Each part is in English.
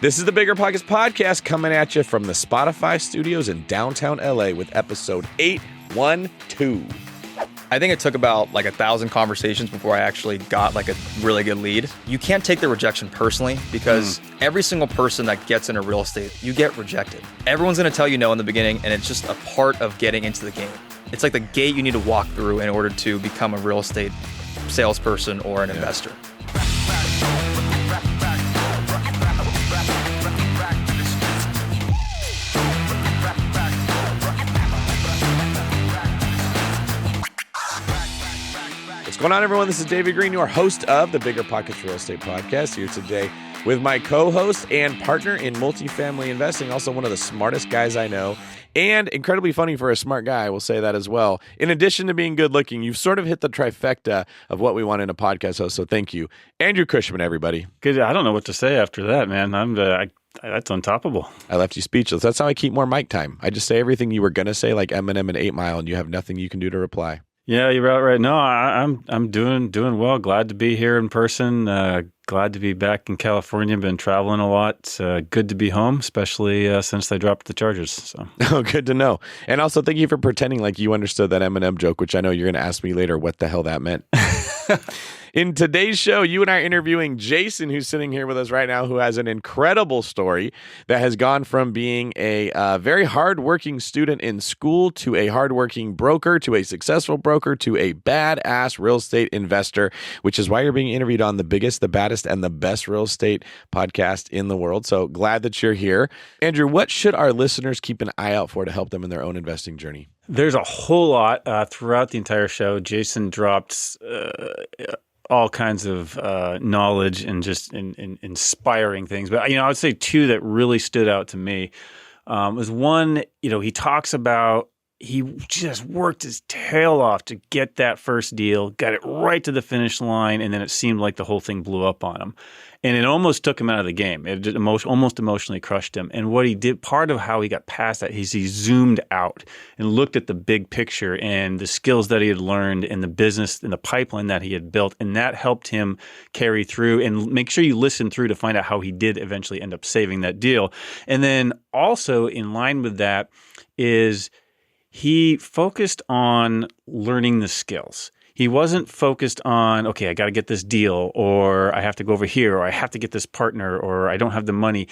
This is the BiggerPockets podcast coming at you from the Spotify studios in downtown LA with episode 812. I think it took about like 1,000 conversations before I actually got like a really good lead. You can't take the rejection personally because every single person that gets into real estate, you get rejected. Everyone's going to tell you no in the beginning, and it's just a part of getting into the game. It's like the gate you need to walk through in order to become a real estate salesperson or an investor. What's going on, everyone? This is David Green, your host of the BiggerPockets Real Estate Podcast, here today with my co-host and partner in multifamily investing, also one of the smartest guys I know, and incredibly funny for a smart guy, I will say that as well. In addition to being good looking, you've sort of hit the trifecta of what we want in a podcast host, so thank you. Andrew Cushman, everybody. Good. I don't know what to say after that, man. That's untoppable. I left you speechless. That's how I keep more mic time. I just say everything you were going to say, like Eminem and 8 Mile, and you have nothing you can do to reply. Yeah, you're right. No, I'm doing well. Glad to be here in person. Glad to be back in California. Been traveling a lot. It's good to be home, especially since they dropped the charges. So. Oh, good to know. And also, thank you for pretending like you understood that Eminem joke, which I know you're going to ask me later what the hell that meant. In today's show, you and I are interviewing Jason, who's sitting here with us right now, who has an incredible story that has gone from being a very hardworking student in school to a hardworking broker to a successful broker to a badass real estate investor, which is why you're being interviewed on the biggest, the baddest, and the best real estate podcast in the world. So glad that you're here. Andrew, what should our listeners keep an eye out for to help them in their own investing journey? There's a whole lot throughout the entire show. Jason dropped all kinds of knowledge and just inspiring things. But, I would say two that really stood out to me was one, he talks about he just worked his tail off to get that first deal, got it right to the finish line, and then it seemed like the whole thing blew up on him. And it almost took him out of the game. It almost emotionally crushed him. And what he did, part of how he got past that is he zoomed out and looked at the big picture and the skills that he had learned and the business and the pipeline that he had built. And that helped him carry through. And make sure you listen through to find out how he did eventually end up saving that deal. And then also in line with that is he focused on learning the skills. He wasn't focused on, okay, I got to get this deal, or I have to go over here, or I have to get this partner, or I don't have the money.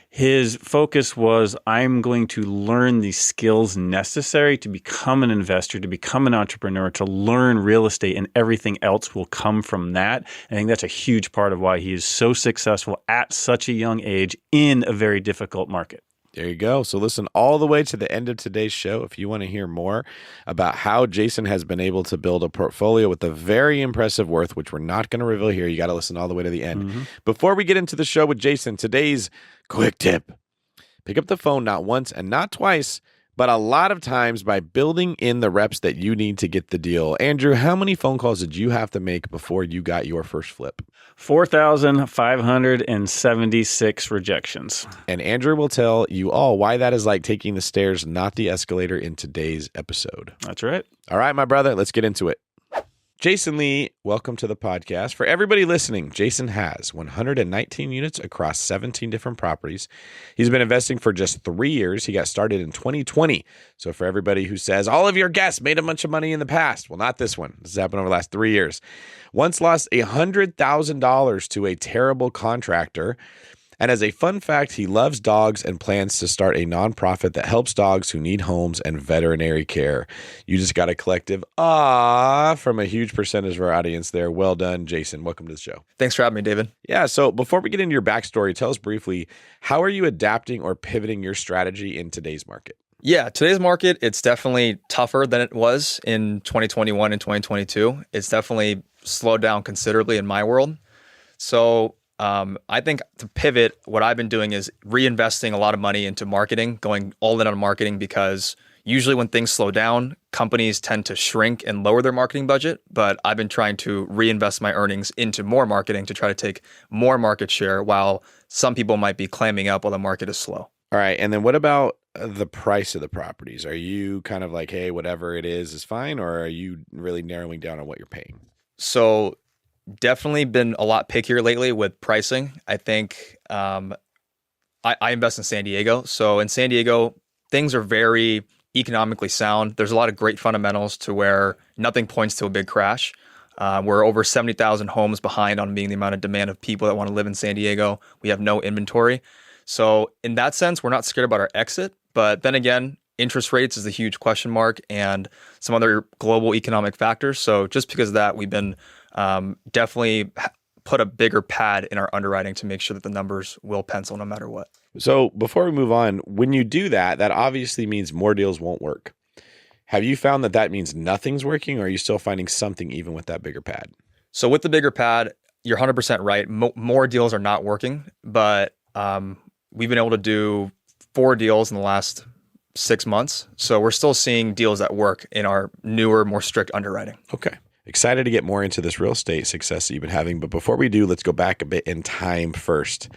His focus was, I'm going to learn the skills necessary to become an investor, to become an entrepreneur, to learn real estate, and everything else will come from that. I think that's a huge part of why he is so successful at such a young age in a very difficult market. There you go. So listen all the way to the end of today's show if you want to hear more about how Jason has been able to build a portfolio with a very impressive worth, which we're not going to reveal here. You got to listen all the way to the end. Mm-hmm. Before we get into the show with Jason, today's quick tip. Pick up the phone not once and not twice, but a lot of times by building in the reps that you need to get the deal. Andrew, how many phone calls did you have to make before you got your first flip? 4,576 rejections. And Andrew will tell you all why that is like taking the stairs, not the escalator, in today's episode. That's right. All right, my brother, let's get into it. Jason Lee, welcome to the podcast. For everybody listening, Jason has 119 units across 17 different properties. He's been investing for just 3 years. He got started in 2020. So for everybody who says, all of your guests made a bunch of money in the past. Well, not this one. This has happened over the last 3 years. Once lost $100,000 to a terrible contractor. And as a fun fact, he loves dogs and plans to start a nonprofit that helps dogs who need homes and veterinary care. You just got a collective from a huge percentage of our audience there. Well done, Jason. Welcome to the show. Thanks for having me, David. Yeah, so before we get into your backstory, tell us briefly, how are you adapting or pivoting your strategy in today's market? Yeah, today's market, it's definitely tougher than it was in 2021 and 2022. It's definitely slowed down considerably in my world. So I think to pivot, what I've been doing is reinvesting a lot of money into marketing, going all in on marketing, because usually when things slow down, companies tend to shrink and lower their marketing budget. But I've been trying to reinvest my earnings into more marketing to try to take more market share while some people might be clamming up while the market is slow. All right. And then what about the price of the properties? Are you kind of like, hey, whatever it is fine? Or are you really narrowing down on what you're paying? So definitely been a lot pickier lately with pricing. I think I invest in San Diego. So in San Diego, things are very economically sound. There's a lot of great fundamentals to where nothing points to a big crash. We're over 70,000 homes behind on being the amount of demand of people that want to live in San Diego. We have no inventory. So in that sense, we're not scared about our exit. But then again, interest rates is a huge question mark and some other global economic factors. So just because of that, we've been definitely put a bigger pad in our underwriting to make sure that the numbers will pencil no matter what. So before we move on, when you do that, that obviously means more deals won't work. Have you found that that means nothing's working, or are you still finding something even with that bigger pad? So with the bigger pad, you're 100% right. More deals are not working, but we've been able to do 4 deals in the last 6 months. So we're still seeing deals that work in our newer, more strict underwriting. Okay. Excited to get more into this real estate success that you've been having. But before we do, let's go back a bit in time first.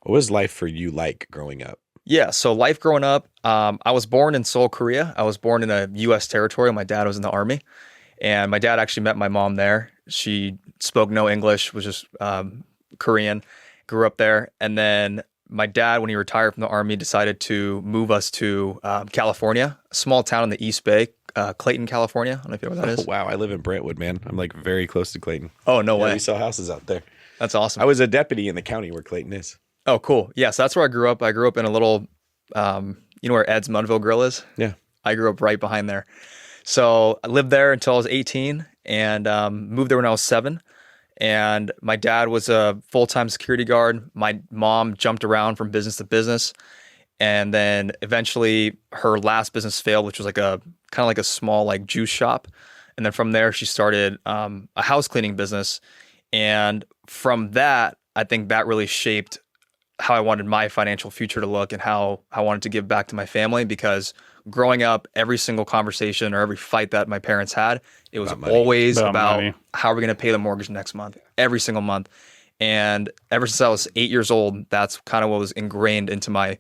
What was life for you like growing up? Yeah. So life growing up, I was born in Seoul, Korea. I was born in a U.S. territory. My dad was in the army. And my dad actually met my mom there. She spoke no English, was just Korean, grew up there. And then my dad, when he retired from the army, decided to move us to California, a small town in the East Bay, Clayton, California. I don't know if you know where that is. Wow. I live in Brentwood, man. I'm like very close to Clayton. Oh, no way. We sell houses out there. That's awesome. I was a deputy in the county where Clayton is. Oh, cool. Yeah, so that's where I grew up. I grew up in a little, you know where Ed's Munville Grill is? Yeah. I grew up right behind there. So I lived there until I was 18 and moved there when I was 7. And my dad was a full-time security guard. My mom jumped around from business to business. And then eventually her last business failed, which was like a kind of like a small like juice shop. And then from there, she started a house cleaning business. And from that, I think that really shaped how I wanted my financial future to look and how I wanted to give back to my family, because growing up, every single conversation or every fight that my parents had, it was always about how are we going to pay the mortgage next month, every single month. And ever since I was 8 years old, that's kind of what was ingrained into my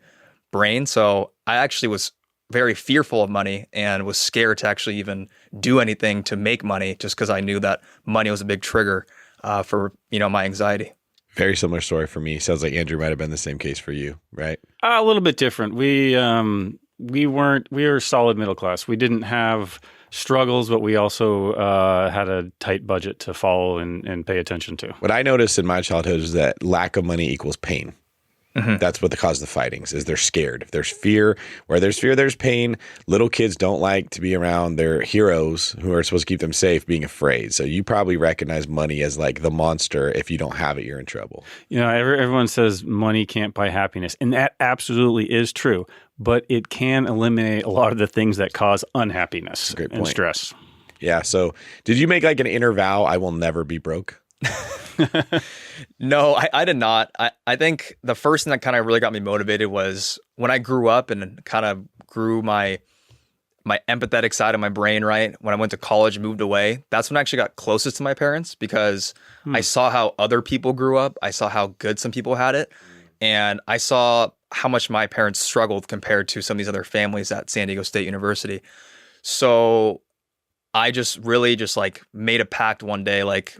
brain. So I actually was very fearful of money and was scared to actually even do anything to make money, just because I knew that money was a big trigger for, you know, my anxiety. Very similar story for me. Sounds like Andrew might have been the same case for you, right? A little bit different. We were solid middle class. We didn't have struggles, but we also had a tight budget to follow and pay attention to. What I noticed in my childhood is that lack of money equals pain. Mm-hmm. That's what the cause of the fightings is. They're scared. If there's fear, where there's fear, there's pain. Little kids don't like to be around their heroes who are supposed to keep them safe being afraid. So you probably recognize money as like the monster. If you don't have it, you're in trouble. You know, everyone says money can't buy happiness, and that absolutely is true. But it can eliminate a lot of the things that cause unhappiness and stress. Yeah. So did you make like an inner vow, I will never be broke? No, I did not. I think the first thing that kind of really got me motivated was when I grew up and kind of grew my empathetic side of my brain, right? When I went to college and moved away, that's when I actually got closest to my parents, because I saw how other people grew up. I saw how good some people had it. And I saw how much my parents struggled compared to some of these other families at San Diego State University. So I just really just like made a pact one day, like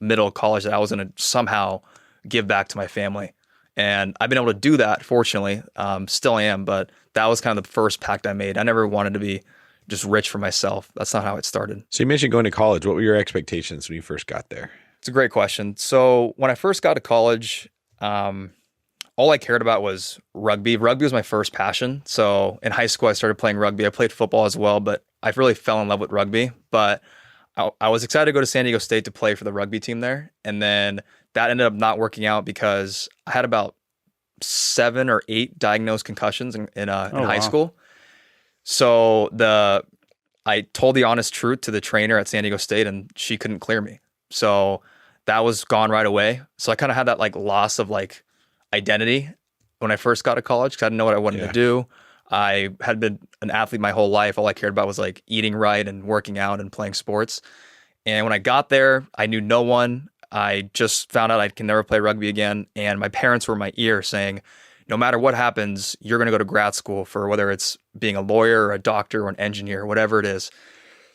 middle of college, that I was going to somehow give back to my family. And I've been able to do that, fortunately. Still am, but that was kind of the first pact I made. I never wanted to be just rich for myself. That's not how it started. So you mentioned going to college. What were your expectations when you first got there? It's a great question. So when I first got to college, all I cared about was rugby. Rugby was my first passion. So in high school, I started playing rugby. I played football as well, but I really fell in love with rugby. But I was excited to go to San Diego State to play for the rugby team there. And then that ended up not working out because I had about 7 or 8 diagnosed concussions in high school. So I told the honest truth to the trainer at San Diego State, and she couldn't clear me. So that was gone right away. So I kind of had that like loss of like identity when I first got to college, because I didn't know what I wanted to do. I had been an athlete my whole life. All I cared about was like eating right and working out and playing sports. And when I got there, I knew no one. I just found out I can never play rugby again. And my parents were in my ear saying, no matter what happens, you're going to go to grad school for whether it's being a lawyer or a doctor or an engineer, whatever it is.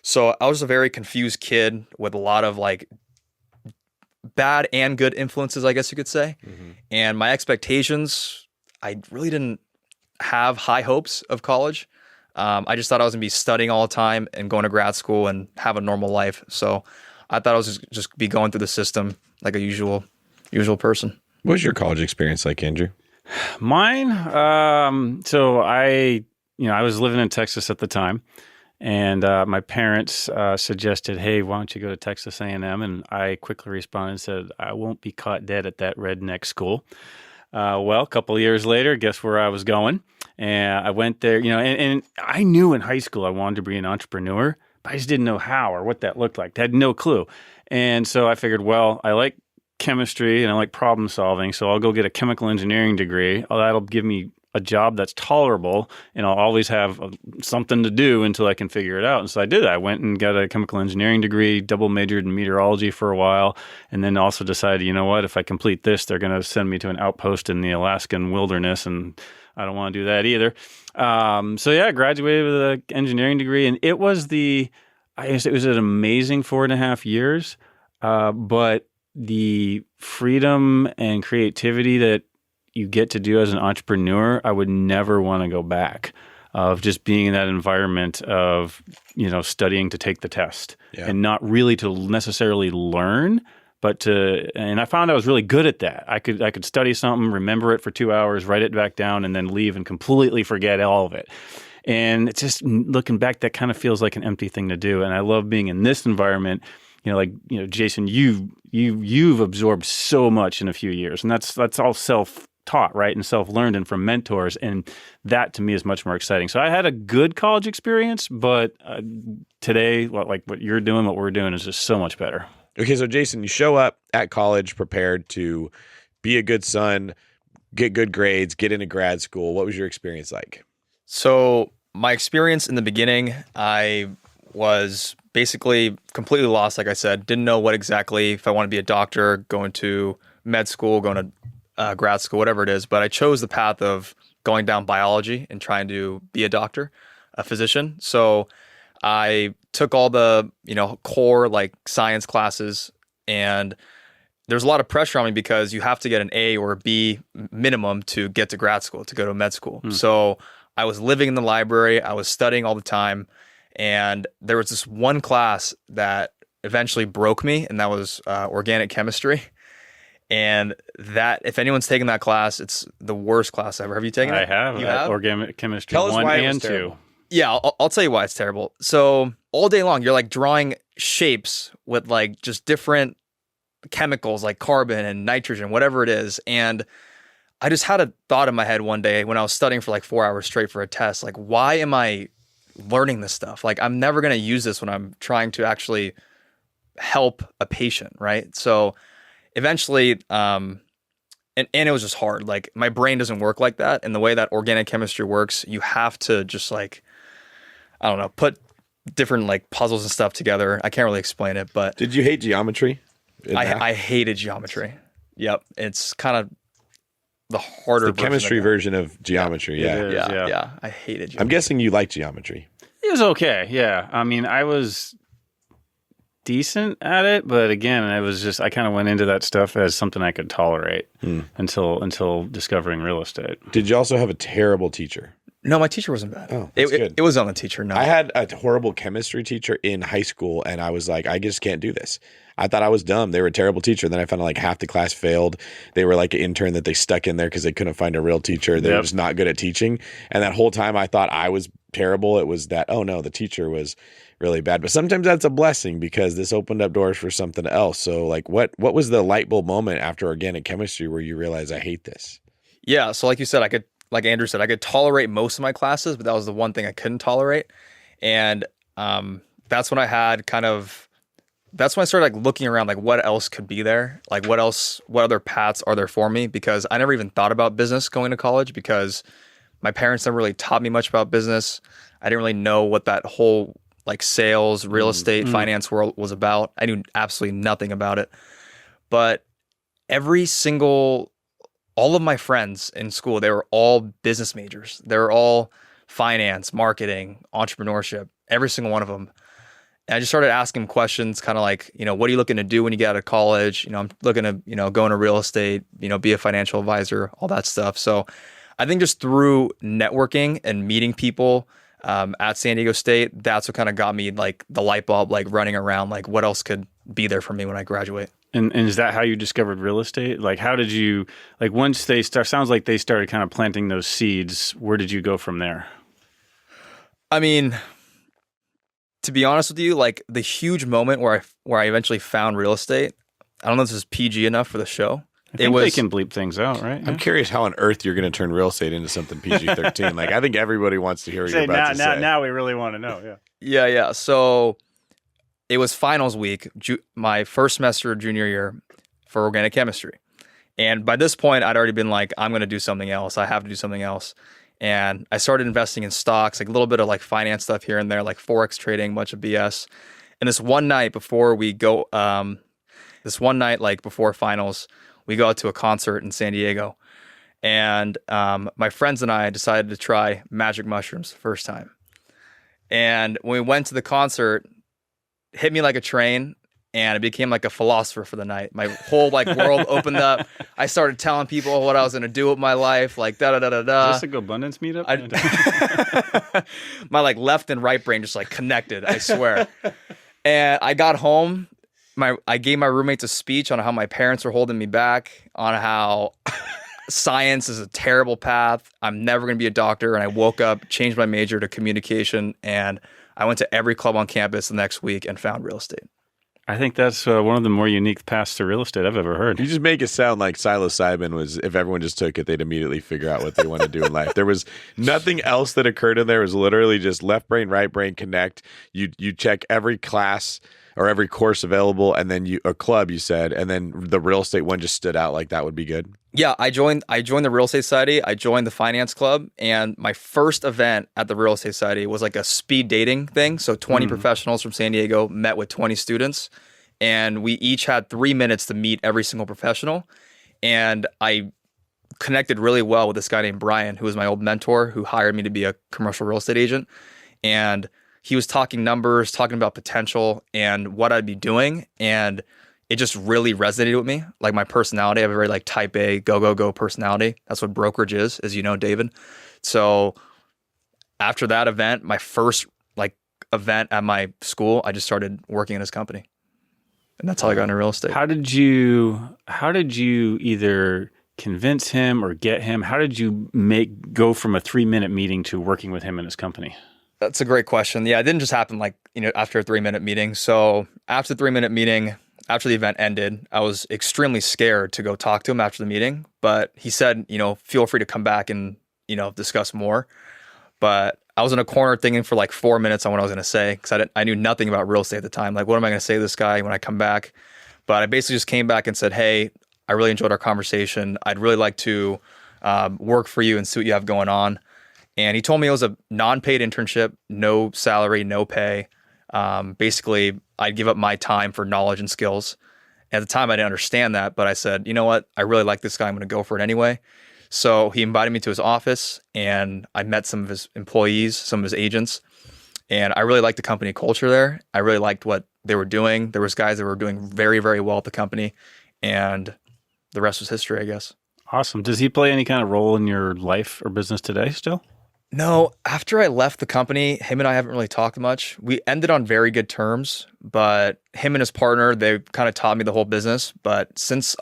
So I was a very confused kid with a lot of like bad and good influences, I guess you could say. Mm-hmm. And my expectations, I really didn't have high hopes of college. I just thought I was gonna be studying all the time and going to grad school and have a normal life. So I thought I was just be going through the system like a usual person. What was your college experience like, Andrew? Mine, so I was living in Texas at the time, and my parents suggested, hey, why don't you go to Texas A&M? And I quickly responded and said, I won't be caught dead at that redneck school. Well, a couple of years later, guess where I was going? And I went there, and I knew in high school I wanted to be an entrepreneur, but I just didn't know how or what that looked like. I had no clue. And so I figured, well, I like chemistry and I like problem solving, so I'll go get a chemical engineering degree. Oh, that'll give me a job that's tolerable, and I'll always have something to do until I can figure it out. And so I did that. I went and got a chemical engineering degree, double majored in meteorology for a while, and then also decided, you know what, if I complete this, they're going to send me to an outpost in the Alaskan wilderness, and I don't want to do that either. So yeah, I graduated with an engineering degree, and it was an amazing 4.5 years, but the freedom and creativity that you get to do as an entrepreneur, I would never want to go back. Of just being in that environment of, studying to take the test and not really to necessarily learn, and I found I was really good at that. I could study something, remember it for 2 hours, write it back down, and then leave and completely forget all of it. And it's just looking back, that kind of feels like an empty thing to do. And I love being in this environment. Jason, you've absorbed so much in a few years, and that's all self-taught, right, and self-learned and from mentors, and that to me is much more exciting. So I had a good college experience, but today, what you're doing, what we're doing is just so much better. Okay, so Jason, you show up at college prepared to be a good son, get good grades, get into grad school. What was your experience like? So my experience in the beginning, I was basically completely lost. Like I said, didn't know what exactly, if I want to be a doctor, going to med school, going to grad school, whatever it is. But I chose the path of going down biology and trying to be a doctor, a physician. So I took all the, core like science classes, and there's a lot of pressure on me because you have to get an A or a B minimum to get to grad school, to go to med school. So I was living in the library, I was studying all the time. And there was this one class that eventually broke me, and that was organic chemistry. And that, if anyone's taken that class, it's the worst class ever. Have you taken it? I have. You have? Organic chemistry Tell us 1 why it and was 2. terrible. Yeah, I'll tell you why it's terrible. So all day long, you're like drawing shapes with like just different chemicals like carbon and nitrogen, whatever it is. And I just had a thought in my head one day when I was studying for like 4 hours straight for a test. Like, why am I learning this stuff? Like, I'm never going to use this when I'm trying to actually help a patient, right? So eventually, and it was just hard. Like, my brain doesn't work like that. And the way that organic chemistry works, you have to just like, I don't know, put different like puzzles and stuff together. I can't really explain it, but Did you hate geometry? I hated geometry. Yep. It's kind of the harder the chemistry version of geometry. Yeah. Yeah. I hated geometry. I'm guessing you like geometry. It was okay. Yeah. I mean, I was decent at it, but again, I kind of went into that stuff as something I could tolerate until discovering real estate. Did you also have a terrible teacher? No, my teacher wasn't bad. Oh, that's good. It was on the teacher. No, I had a horrible chemistry teacher in high school, and I was like, I just can't do this. I thought I was dumb. They were a terrible teacher. And then I found out like half the class failed. They were like an intern that they stuck in there because they couldn't find a real teacher. They were just not good at teaching. And that whole time I thought I was terrible. It was that, oh no, the teacher was really bad. But sometimes that's a blessing because this opened up doors for something else. So like what was the light bulb moment after organic chemistry where you realized I hate this? Yeah. So like you said, like Andrew said, I could tolerate most of my classes, but that was the one thing I couldn't tolerate. And that's when that's when I started like looking around, like what else could be there? Like what other paths are there for me? Because I never even thought about business going to college because my parents never really taught me much about business. I didn't really know what that whole like sales, real estate, finance world was about. I knew absolutely nothing about it. But all of my friends in school, they were all business majors. They were all finance, marketing, entrepreneurship, every single one of them. And I just started asking questions kind of like, what are you looking to do when you get out of college? I'm looking to, go into real estate, be a financial advisor, all that stuff. So I think just through networking and meeting people at San Diego State, that's what kind of got me like the light bulb, like running around, like what else could be there for me when I graduate. And is that how you discovered real estate? Like, how did you, like, once they start, sounds like they started kind of planting those seeds. Where did you go from there? I mean, to be honest with you, like the huge moment where I eventually found real estate, I don't know if this is PG enough for the show. I think they can bleep things out, right? I'm curious how on earth you're going to turn real estate into something PG-13. Like, I think everybody wants to hear what you're about to say. Now we really want to know, Yeah. So it was finals week, my first semester of junior year for organic chemistry. And by this point, I'd already been like, I'm going to do something else. I have to do something else. And I started investing in stocks, like a little bit of like finance stuff here and there, like Forex trading, bunch of BS. And this one night before we go, like before finals, we go out to a concert in San Diego. And my friends and I decided to try magic mushrooms the first time. And when we went to the concert, it hit me like a train. And I became like a philosopher for the night. My whole like world opened up. I started telling people what I was going to do with my life, like da-da-da-da-da. Is this a GoBundance meetup? My like left and right brain just like connected, I swear. And I got home. I gave my roommates a speech on how my parents were holding me back, on how science is a terrible path. I'm never going to be a doctor. And I woke up, changed my major to communication, and I went to every club on campus the next week and found real estate. I think that's one of the more unique paths to real estate I've ever heard. You just make it sound like psilocybin was, if everyone just took it, they'd immediately figure out what they want to do in life. There was nothing else that occurred in there. It was literally just left brain, right brain connect. You check every class or every course available, and then a club, you said, and then the real estate one just stood out like that would be good. Yeah, I joined the Real Estate Society. I joined the Finance Club, and my first event at the Real Estate Society was like a speed dating thing. So 20 professionals from San Diego met with 20 students, and we each had 3 minutes to meet every single professional. And I connected really well with this guy named Brian, who was my old mentor, who hired me to be a commercial real estate agent. And he was talking numbers, talking about potential and what I'd be doing. And it just really resonated with me. Like my personality, I have a very like type A, go personality. That's what brokerage is, as you know, David. So after that event, my first like event at my school, I just started working in his company. And that's how I got into real estate. How did you either convince him or get him? How did you go from a 3-minute meeting to working with him in his company? That's a great question. Yeah, it didn't just happen like, after a 3-minute meeting. So after the 3-minute meeting, after the event ended, I was extremely scared to go talk to him after the meeting. But he said, feel free to come back and, discuss more. But I was in a corner thinking for like 4 minutes on what I was going to say, because I knew nothing about real estate at the time. Like, what am I going to say to this guy when I come back? But I basically just came back and said, hey, I really enjoyed our conversation. I'd really like to work for you and see what you have going on. And he told me it was a non-paid internship, no salary, no pay. Basically, I'd give up my time for knowledge and skills. At the time, I didn't understand that, but I said, you know what? I really like this guy. I'm going to go for it anyway. So he invited me to his office, and I met some of his employees, some of his agents, and I really liked the company culture there. I really liked what they were doing. There was guys that were doing very, very well at the company, and the rest was history, I guess. Awesome. Does he play any kind of role in your life or business today still? No, after I left the company, him and I haven't really talked much. We ended on very good terms, but him and his partner, they kind of taught me the whole business. But since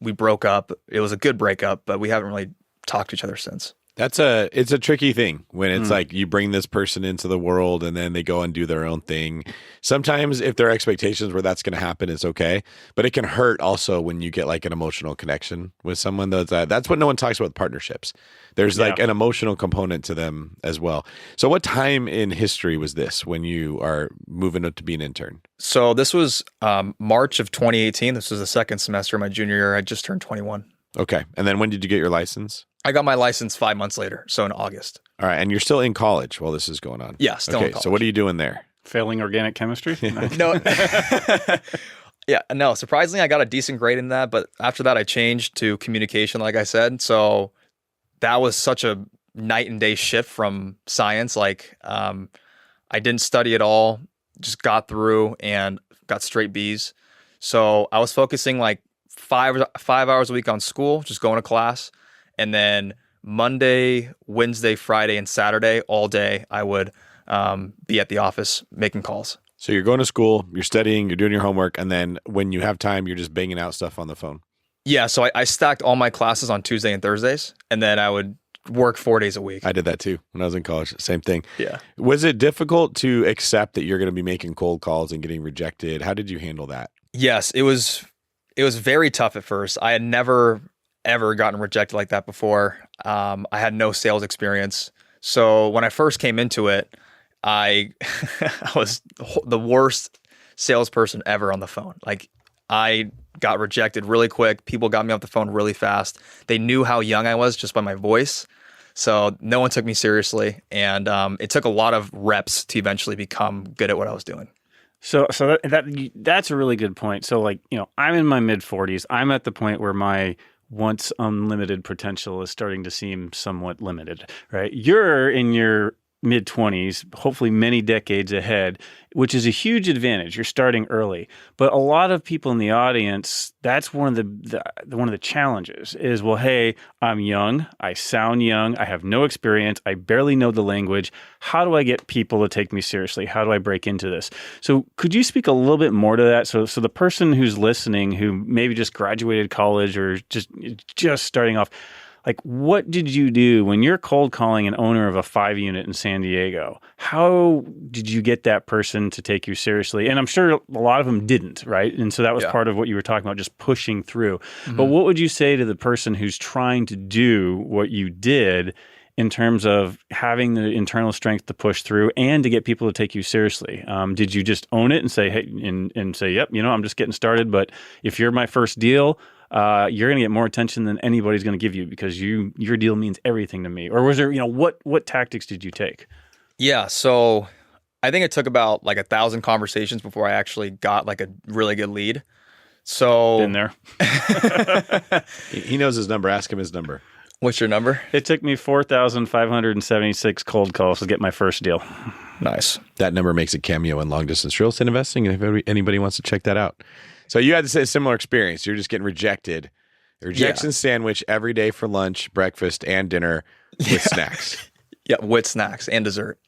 we broke up, it was a good breakup, but we haven't really talked to each other since. It's a tricky thing when it's like you bring this person into the world and then they go and do their own thing. Sometimes if their expectations where that's going to happen, it's okay. But it can hurt also when you get like an emotional connection with someone. That's what no one talks about with partnerships. There's like an emotional component to them as well. So what time in history was this when you are moving up to be an intern? So this was March of 2018. This was the second semester of my junior year. I just turned 21. Okay. And then when did you get your license? I got my license 5 months later, so in August. All right, and you're still in college while this is going on? Yeah, still in college. So what are you doing there? Failing organic chemistry? No. Yeah, no, surprisingly, I got a decent grade in that, but after that, I changed to communication, like I said. So that was such a night and day shift from science. Like, I didn't study at all, just got through and got straight B's. So I was focusing like five hours a week on school, just going to class. And then Monday, Wednesday, Friday, and Saturday, all day, I would be at the office making calls. So you're going to school, you're studying, you're doing your homework, and then when you have time, you're just banging out stuff on the phone. Yeah, so I stacked all my classes on Tuesday and Thursdays, and then I would work 4 days a week. I did that too when I was in college. Same thing. Yeah. Was it difficult to accept that you're going to be making cold calls and getting rejected? How did you handle that? Yes, it was very tough at first. I had never, ever gotten rejected like that before. I had no sales experience. So when I first came into it, I was the worst salesperson ever on the phone. Like, I got rejected really quick. People got me off the phone really fast. They knew how young I was just by my voice. So no one took me seriously. And it took a lot of reps to eventually become good at what I was doing. So that's a really good point. So, like, I'm in my mid-40s. I'm at the point where my once unlimited potential is starting to seem somewhat limited, right? You're in your mid-20s, hopefully many decades ahead, which is a huge advantage. You're starting early. But a lot of people in the audience, that's one of the challenges is, well, hey, I'm young, I sound young, I have no experience, I barely know the language. How do I get people to take me seriously? How do I break into this? So could you speak a little bit more to that? So the person who's listening who maybe just graduated college or just starting off, like, what did you do when you're cold calling an owner of a 5-unit in San Diego? How did you get that person to take you seriously? And I'm sure a lot of them didn't, right? And so that was part of what you were talking about, just pushing through. Mm-hmm. But what would you say to the person who's trying to do what you did in terms of having the internal strength to push through and to get people to take you seriously? Did you just own it and say, hey, and say, yep, I'm just getting started, but if you're my first deal, you're going to get more attention than anybody's going to give you because your deal means everything to me? Or was there, what tactics did you take? Yeah, so I think it took about like 1,000 conversations before I actually got like a really good lead. So been there. He knows his number. Ask him his number. What's your number? It took me 4,576 cold calls to get my first deal. Nice. That number makes a cameo in long distance real estate investing, and if anybody wants to check that out. So you had to say a similar experience. You're just getting rejected. A rejection sandwich every day for lunch, breakfast, and dinner with snacks. Yeah, with snacks and dessert.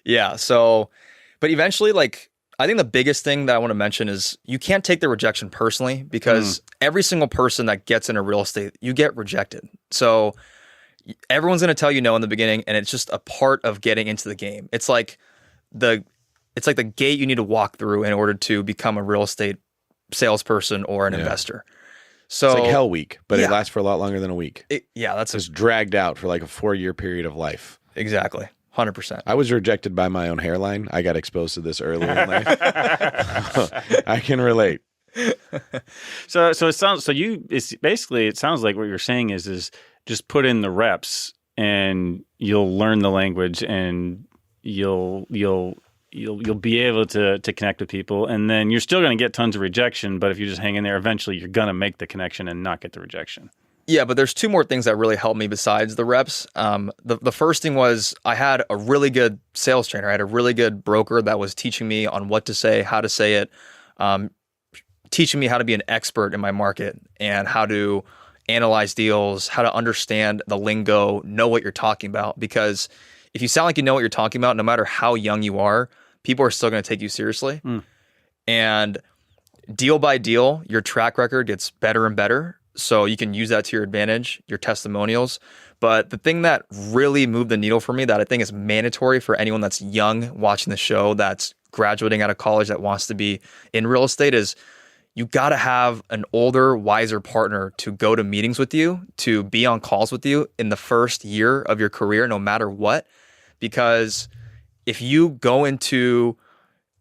Yeah. So, but eventually, like, I think the biggest thing that I want to mention is you can't take the rejection personally because every single person that gets into real estate, you get rejected. So everyone's going to tell you no in the beginning, and it's just a part of getting into the game. It's like the gate you need to walk through in order to become a real estate salesperson or an investor. So it's like Hell Week, but it lasts for a lot longer than a week. That's just dragged out for like a 4-year period of life. Exactly. 100%. I was rejected by my own hairline. I got exposed to this early in life. I can relate. So it sounds it sounds like what you're saying is just put in the reps and you'll learn the language and you'll be able to connect with people, and then you're still going to get tons of rejection, but if you just hang in there, eventually you're going to make the connection and not get the rejection. Yeah, but there's 2 more things that really helped me besides the reps. The first thing was I had a really good sales trainer. I had a really good broker that was teaching me on what to say, how to say it, teaching me how to be an expert in my market and how to analyze deals, how to understand the lingo, know what you're talking about. Because if you sound like you know what you're talking about, no matter how young you are, people are still going to take you seriously. And deal by deal, your track record gets better and better. So you can use that to your advantage, your testimonials. But the thing that really moved the needle for me that I think is mandatory for anyone that's young watching the show, that's graduating out of college, that wants to be in real estate is you got to have an older, wiser partner to go to meetings with you, to be on calls with you in the first year of your career, no matter what. Because if you go into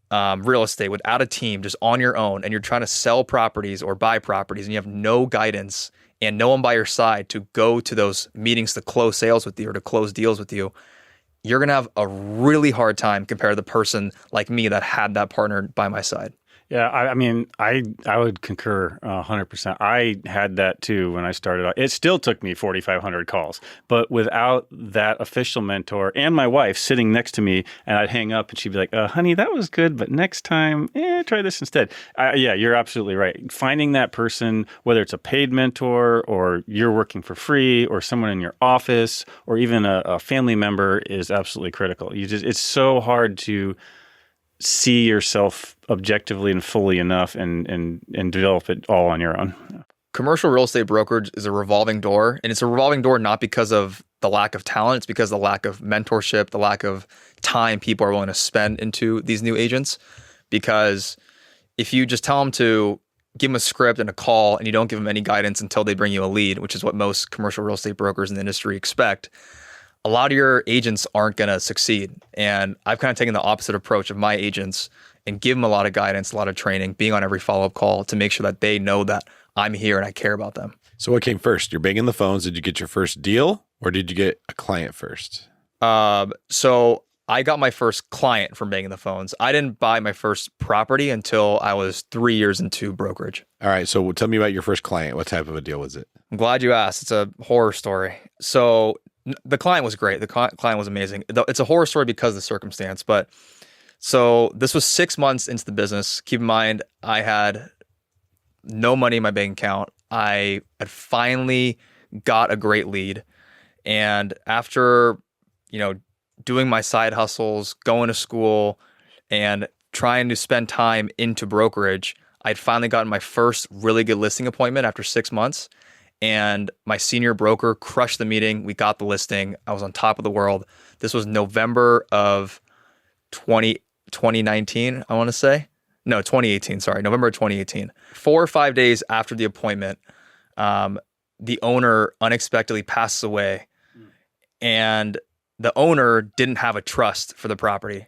real estate without a team, just on your own, and you're trying to sell properties or buy properties and you have no guidance and no one by your side to go to those meetings to close sales with you or to close deals with you, you're going to have a really hard time compared to the person like me that had that partner by my side. Yeah, I mean, I would concur 100%. I had that too when I started out. It still took me 4,500 calls, but without that official mentor and my wife sitting next to me, and I'd hang up and she'd be like, honey, that was good, but next time, try this instead. Yeah, you're absolutely right. Finding that person, whether it's a paid mentor or you're working for free or someone in your office or even a family member is absolutely critical. It's so hard to see yourself objectively and fully enough and develop it all on your own. Commercial real estate brokerage is a revolving door, and it's a revolving door not because of the lack of talent, it's because of the lack of mentorship, the lack of time people are willing to spend into these new agents. Because if you just tell them to give them a script and a call and you don't give them any guidance until they bring you a lead, which is what most commercial real estate brokers in the industry expect, a lot of your agents aren't going to succeed. And I've kind of taken the opposite approach of my agents and give them a lot of guidance, a lot of training, being on every follow-up call to make sure that they know that I'm here and I care about them. So what came first? You're banging the phones. Did you get your first deal or did you get a client first? So I got my first client from banging the phones. I didn't buy my first property until I was 3 years into brokerage. All right. So tell me about your first client. What type of a deal was it? I'm glad you asked. It's a horror story. So the client was great. The client was amazing. It's a horror story because of the circumstance. But so this was 6 months into the business. Keep in mind, I had no money in my bank account. I had finally got a great lead. And after, doing my side hustles, going to school, and trying to spend time into brokerage, I'd finally gotten my first really good listing appointment after 6 months. And my senior broker crushed the meeting. We got the listing. I was on top of the world. This was November of 2019, I want to say. No, 2018, sorry. November of 2018. 4 or 5 days after the appointment, the owner unexpectedly passes away. And the owner didn't have a trust for the property.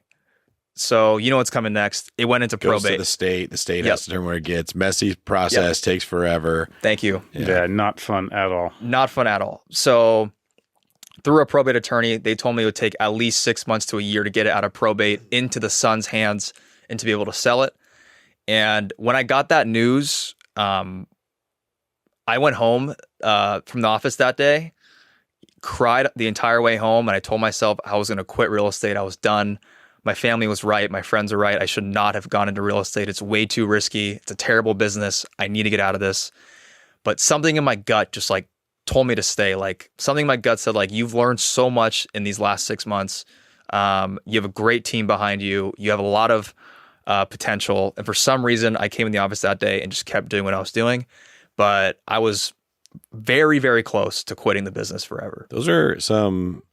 So you know what's coming next. It went into Goes probate. To the state. The state has to determine where it gets. Messy process, takes forever. Thank you. Yeah, not fun at all. Not fun at all. So through a probate attorney, they told me it would take at least 6 months to a year to get it out of probate into the son's hands and to be able to sell it. And when I got that news, I went home from the office that day, cried the entire way home, and I told myself I was going to quit real estate. I was done. My family was right. My friends are right. I should not have gone into real estate. It's way too risky. It's a terrible business. I need to get out of this. But something in my gut just told me to stay. Something in my gut said, you've learned so much in these last 6 months. You have a great team behind you. You have a lot of potential. And for some reason, I came in the office that day and just kept doing what I was doing. But I was very, very close to quitting the business forever. Those are some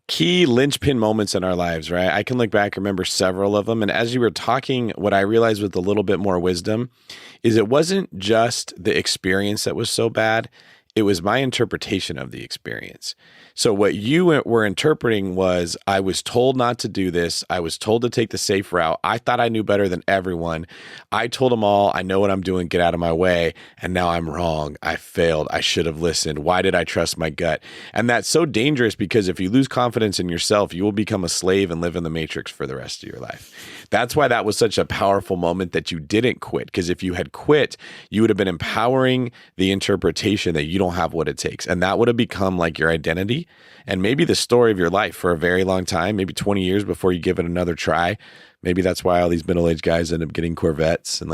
key linchpin moments in our lives, right? I can look back and remember several of them. And as you were talking, what I realized with a little bit more wisdom is it wasn't just the experience that was so bad. It was my interpretation of the experience. So what you were interpreting was, I was told not to do this. I was told to take the safe route. I thought I knew better than everyone. I told them all, I know what I'm doing, get out of my way. And now I'm wrong. I failed. I should have listened. Why did I trust my gut? And that's so dangerous because if you lose confidence in yourself, you will become a slave and live in the matrix for the rest of your life. That's why that was such a powerful moment that you didn't quit. Because if you had quit, you would have been empowering the interpretation that you don't have what it takes. And that would have become like your identity and maybe the story of your life for a very long time, maybe 20 years before you give it another try. Maybe that's why all these middle-aged guys end up getting Corvettes, and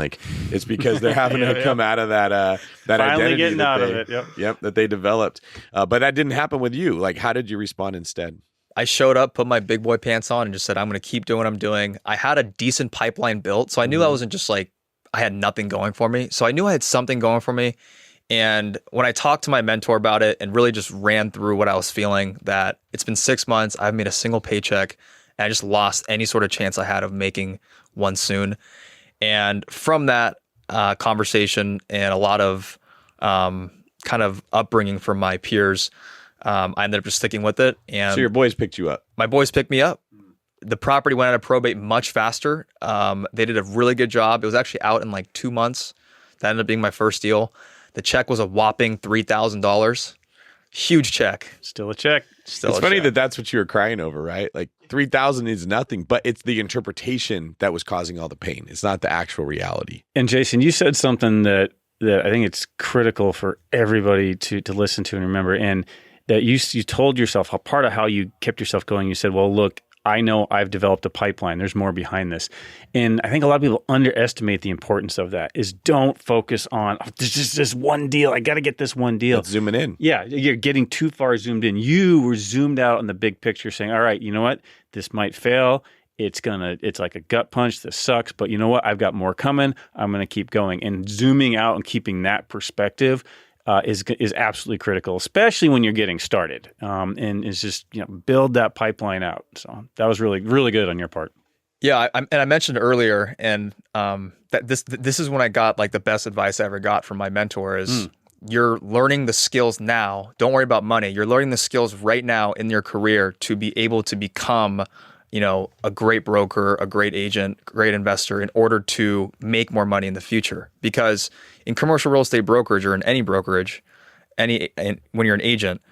it's because they're having to come out of that Finally identity getting out of it. Yep, that they developed. But that didn't happen with you. How did you respond instead? I showed up, put my big boy pants on, and just said, I'm going to keep doing what I'm doing. I had a decent pipeline built, so I knew I wasn't just I had nothing going for me. So I knew I had something going for me. And when I talked to my mentor about it and really just ran through what I was feeling, that it's been 6 months, I haven't made a single paycheck, and I just lost any sort of chance I had of making one soon. And from that conversation and a lot of kind of upbringing from my peers, I ended up just sticking with it. And so your boys picked you up. My boys picked me up. The property went out of probate much faster. They did a really good job. It was actually out in 2 months. That ended up being my first deal. The check was a whopping $3,000. Huge check. Still a check. It's funny that that's what you were crying over, right? Like 3,000 is nothing, but it's the interpretation that was causing all the pain. It's not the actual reality. And Jason, you said something that I think it's critical for everybody to listen to and remember, and that you told yourself, how part of how you kept yourself going, you said, well, look, I know I've developed a pipeline. There's more behind this. And I think a lot of people underestimate the importance of that, is don't focus on, there's just this one deal. I got to get this one deal. Let's zooming in. Yeah, you're getting too far zoomed in. You were zoomed out on the big picture saying, all right, you know what? This might fail. It's like a gut punch. This sucks. But you know what? I've got more coming. I'm going to keep going. And zooming out and keeping that perspective is absolutely critical, especially when you're getting started. And it's just, build that pipeline out. So that was really, really good on your part. Yeah, I mentioned earlier, and that this is when I got like the best advice I ever got from my mentor is you're learning the skills now. Don't worry about money. You're learning the skills right now in your career to be able to become a great broker, a great agent, great investor in order to make more money in the future. Because in commercial real estate brokerage or in any brokerage, when you're an agent,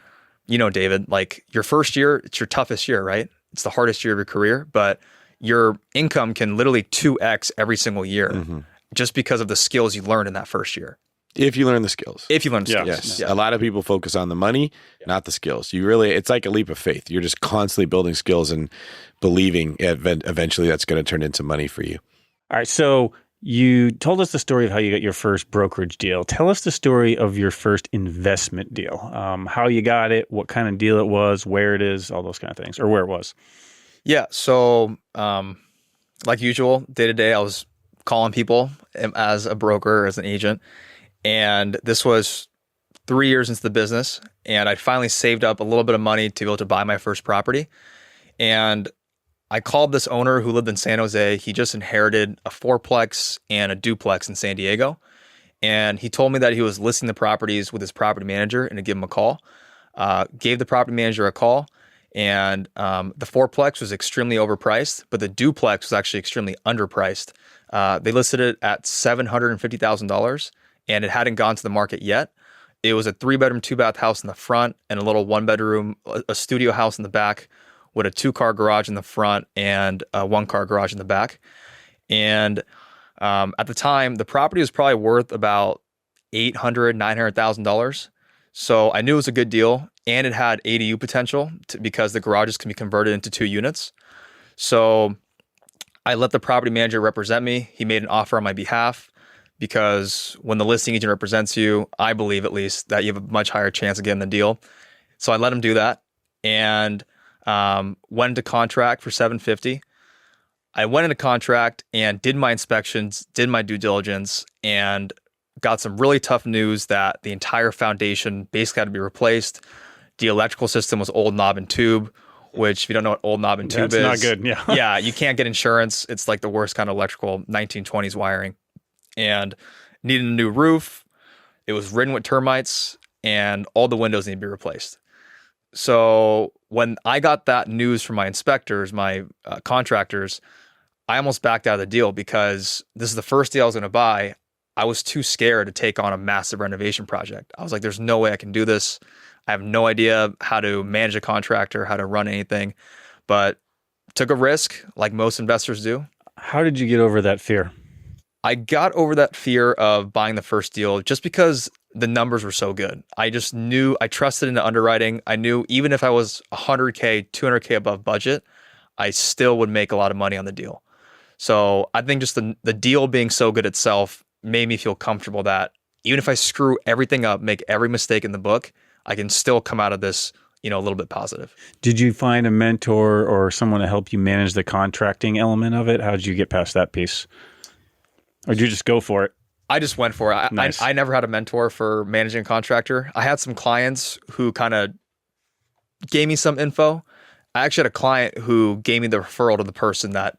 David, like your first year, it's your toughest year, right? It's the hardest year of your career, but your income can literally 2x every single year just because of the skills you learned in that first year. If you learn the skills. Yes. Yeah. A lot of people focus on the money, not the skills. It's like a leap of faith. You're just constantly building skills and believing eventually that's going to turn into money for you. All right. So you told us the story of how you got your first brokerage deal. Tell us the story of your first investment deal, how you got it, what kind of deal it was, where it is, all those kind of things, or where it was. Yeah. So like usual, day to day, I was calling people as a broker, as an agent. And this was 3 years into the business, and I'd finally saved up a little bit of money to be able to buy my first property. And I called this owner who lived in San Jose. He just inherited a fourplex and a duplex in San Diego. And he told me that he was listing the properties with his property manager and to give him a call. Gave the property manager a call, and the fourplex was extremely overpriced, but the duplex was actually extremely underpriced. They listed it at $750,000. And it hadn't gone to the market yet. It was a 3-bedroom, 2-bath house in the front and a little 1-bedroom, a studio house in the back with a 2-car garage in the front and a 1-car garage in the back. And at the time, the property was probably worth about $800,000, $900,000. So I knew it was a good deal, and it had ADU potential because the garages can be converted into 2 units. So I let the property manager represent me. He made an offer on my behalf, because when the listing agent represents you, I believe at least that you have a much higher chance of getting the deal. So I let him do that and went into contract for $750,000. I went into contract and did my inspections, did my due diligence, and got some really tough news that the entire foundation basically had to be replaced. The electrical system was old knob and tube, which if you don't know what old knob and tube is. That's not good, yeah. Yeah, you can't get insurance. It's like the worst kind of electrical 1920s wiring. And needed a new roof. It was ridden with termites, and all the windows need to be replaced. So when I got that news from my inspectors, my contractors, I almost backed out of the deal because this is the first deal I was going to buy. I was too scared to take on a massive renovation project. I was like, there's no way I can do this. I have no idea how to manage a contractor, how to run anything, but took a risk like most investors do. How did you get over that fear? I got over that fear of buying the first deal just because the numbers were so good. I just knew, I trusted in the underwriting. I knew even if I was $100K, $200K above budget, I still would make a lot of money on the deal. So I think just the deal being so good itself made me feel comfortable that even if I screw everything up, make every mistake in the book, I can still come out of this, a little bit positive. Did you find a mentor or someone to help you manage the contracting element of it? How did you get past that piece? Or did you just go for it? I just went for it. Nice. I never had a mentor for managing a contractor. I had some clients who kind of gave me some info. I actually had a client who gave me the referral to the person that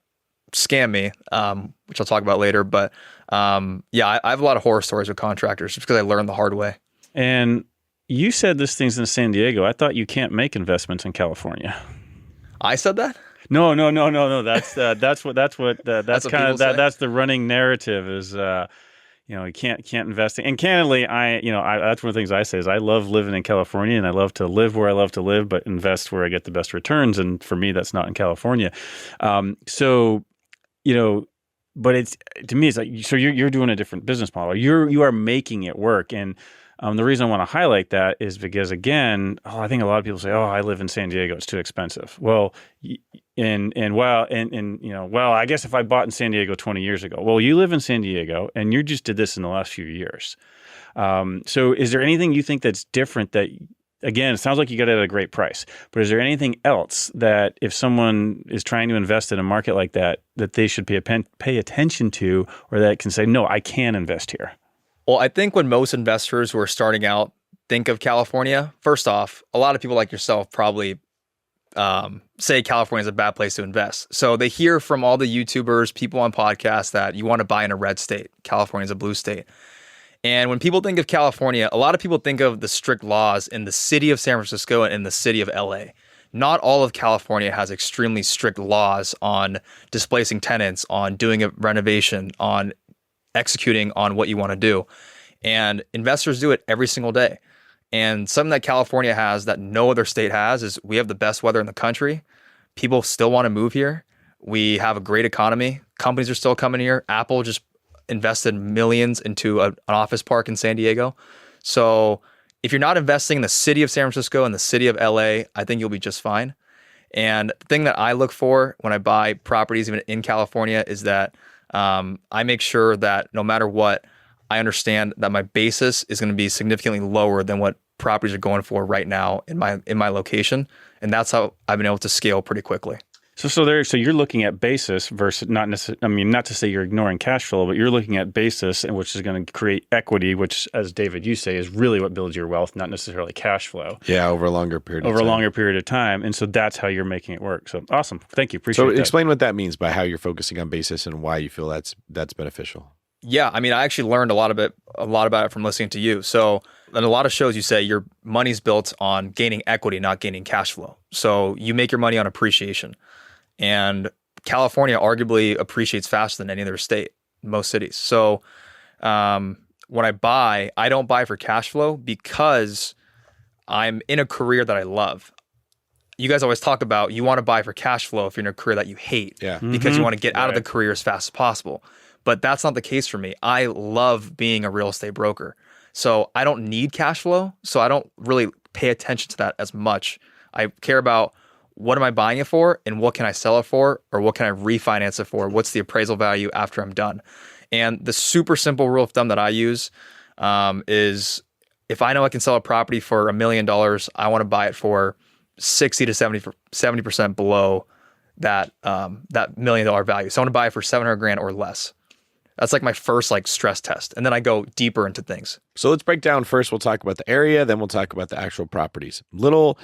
scammed me, which I'll talk about later. But I have a lot of horror stories with contractors just because I learned the hard way. And you said this thing's in San Diego. I thought you can't make investments in California. I said that? No. That's the running narrative is, you can't invest. And candidly, that's one of the things I say is I love living in California, and I love to live where I love to live, but invest where I get the best returns. And for me, that's not in California. So, but it's, to me, it's like, so you're doing a different business model. You are making it work. And the reason I want to highlight that is because, again, I think a lot of people say, "Oh, I live in San Diego; it's too expensive." Well, I guess if I bought in San Diego 20 years ago, well, you live in San Diego, and you just did this in the last few years. So, is there anything you think that's different? That, again, it sounds like you got it at a great price, but is there anything else that if someone is trying to invest in a market like that they should pay attention to, or that can say, "No, I can invest here"? Well, I think when most investors who are starting out think of California, first off, a lot of people like yourself probably say California is a bad place to invest. So they hear from all the YouTubers, people on podcasts, that you want to buy in a red state. California is a blue state. And when people think of California, a lot of people think of the strict laws in the city of San Francisco and in the city of LA. Not all of California has extremely strict laws on displacing tenants, on doing a renovation, on executing on what you want to do. And investors do it every single day. And something that California has that no other state has is we have the best weather in the country. People still want to move here. We have a great economy. Companies are still coming here. Apple just invested millions into an office park in San Diego. So if you're not investing in the city of San Francisco and the city of LA, I think you'll be just fine. And the thing that I look for when I buy properties even in California is that I make sure that no matter what, I understand that my basis is going to be significantly lower than what properties are going for right now in my location, and that's how I've been able to scale pretty quickly. So you're looking at basis versus not necessarily. I mean, not to say you're ignoring cash flow, but you're looking at basis, and which is going to create equity, which, as David, you say, is really what builds your wealth, not necessarily cash flow. Yeah, over a longer period. Over a longer period of time, and so that's how you're making it work. So awesome, thank you, appreciate that. So explain what that means by how you're focusing on basis and why you feel that's beneficial. Yeah, I mean, I actually learned a lot about it from listening to you. So in a lot of shows, you say your money's built on gaining equity, not gaining cash flow. So you make your money on appreciation. And California arguably appreciates faster than any other state, most cities. So when I buy, I don't buy for cash flow because I'm in a career that I love. You guys always talk about you want to buy for cash flow if you're in a career that you hate, because you want to get out of the career as fast as possible. But that's not the case for me. I love being a real estate broker. So I don't need cash flow. So I don't really pay attention to that as much. I care about what am I buying it for and what can I sell it for, or what can I refinance it for? What's the appraisal value after I'm done? And the super simple rule of thumb that I use is if I know I can sell a property for $1 million, I want to buy it for 60 to 70% below that $1 million value. So I want to buy it for $700,000 or less. That's like my first stress test. And then I go deeper into things. So let's break down first. We'll talk about the area, then we'll talk about the actual properties. Little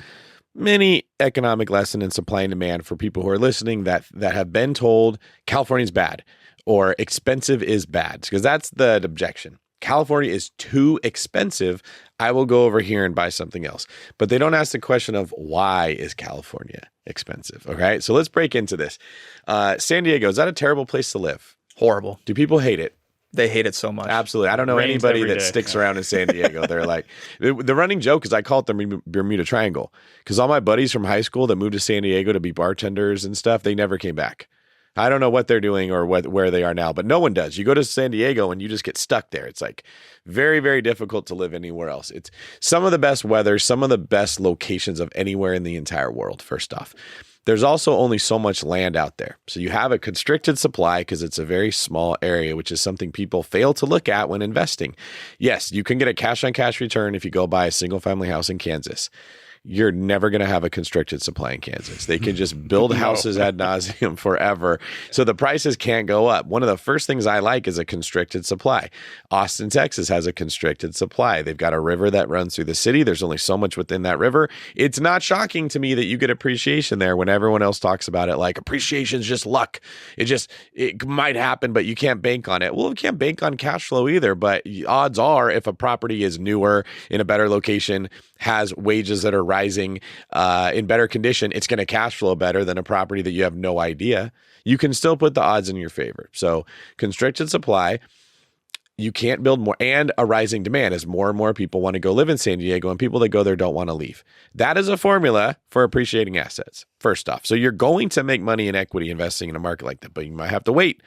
mini economic lesson in supply and demand for people who are listening that have been told California's bad or expensive is bad, because that's the objection. California is too expensive. I will go over here and buy something else. But they don't ask the question of why is California expensive? Okay, so let's break into this. San Diego, is that a terrible place to live? Horrible. Do people hate it? They hate it so much. Absolutely. I don't know anybody that sticks around in San Diego. They're like, the running joke is I call it the Bermuda Triangle, because all my buddies from high school that moved to San Diego to be bartenders and stuff, they never came back. I don't know what they're doing or where they are now, but no one does. You go to San Diego and you just get stuck there. It's like very, very difficult to live anywhere else. It's some of the best weather, some of the best locations of anywhere in the entire world, first off. There's also only so much land out there. So you have a constricted supply because it's a very small area, which is something people fail to look at when investing. Yes, you can get a cash-on-cash return if you go buy a single-family house in Kansas. You're never going to have a constricted supply in Kansas. They can just build houses ad nauseum forever. So the prices can't go up. One of the first things I like is a constricted supply. Austin, Texas has a constricted supply. They've got a river that runs through the city. There's only so much within that river. It's not shocking to me that you get appreciation there when everyone else talks about it like appreciation is just luck. It might happen, but you can't bank on it. Well, you can't bank on cash flow either, but odds are if a property is newer, in a better location, has wages that are rising in better condition, it's going to cash flow better than a property that you have no idea. You can still put the odds in your favor. So constricted supply, you can't build more, and a rising demand as more and more people want to go live in San Diego, and people that go there don't want to leave. That is a formula for appreciating assets, first off. So you're going to make money in equity investing in a market like that, but you might have to wait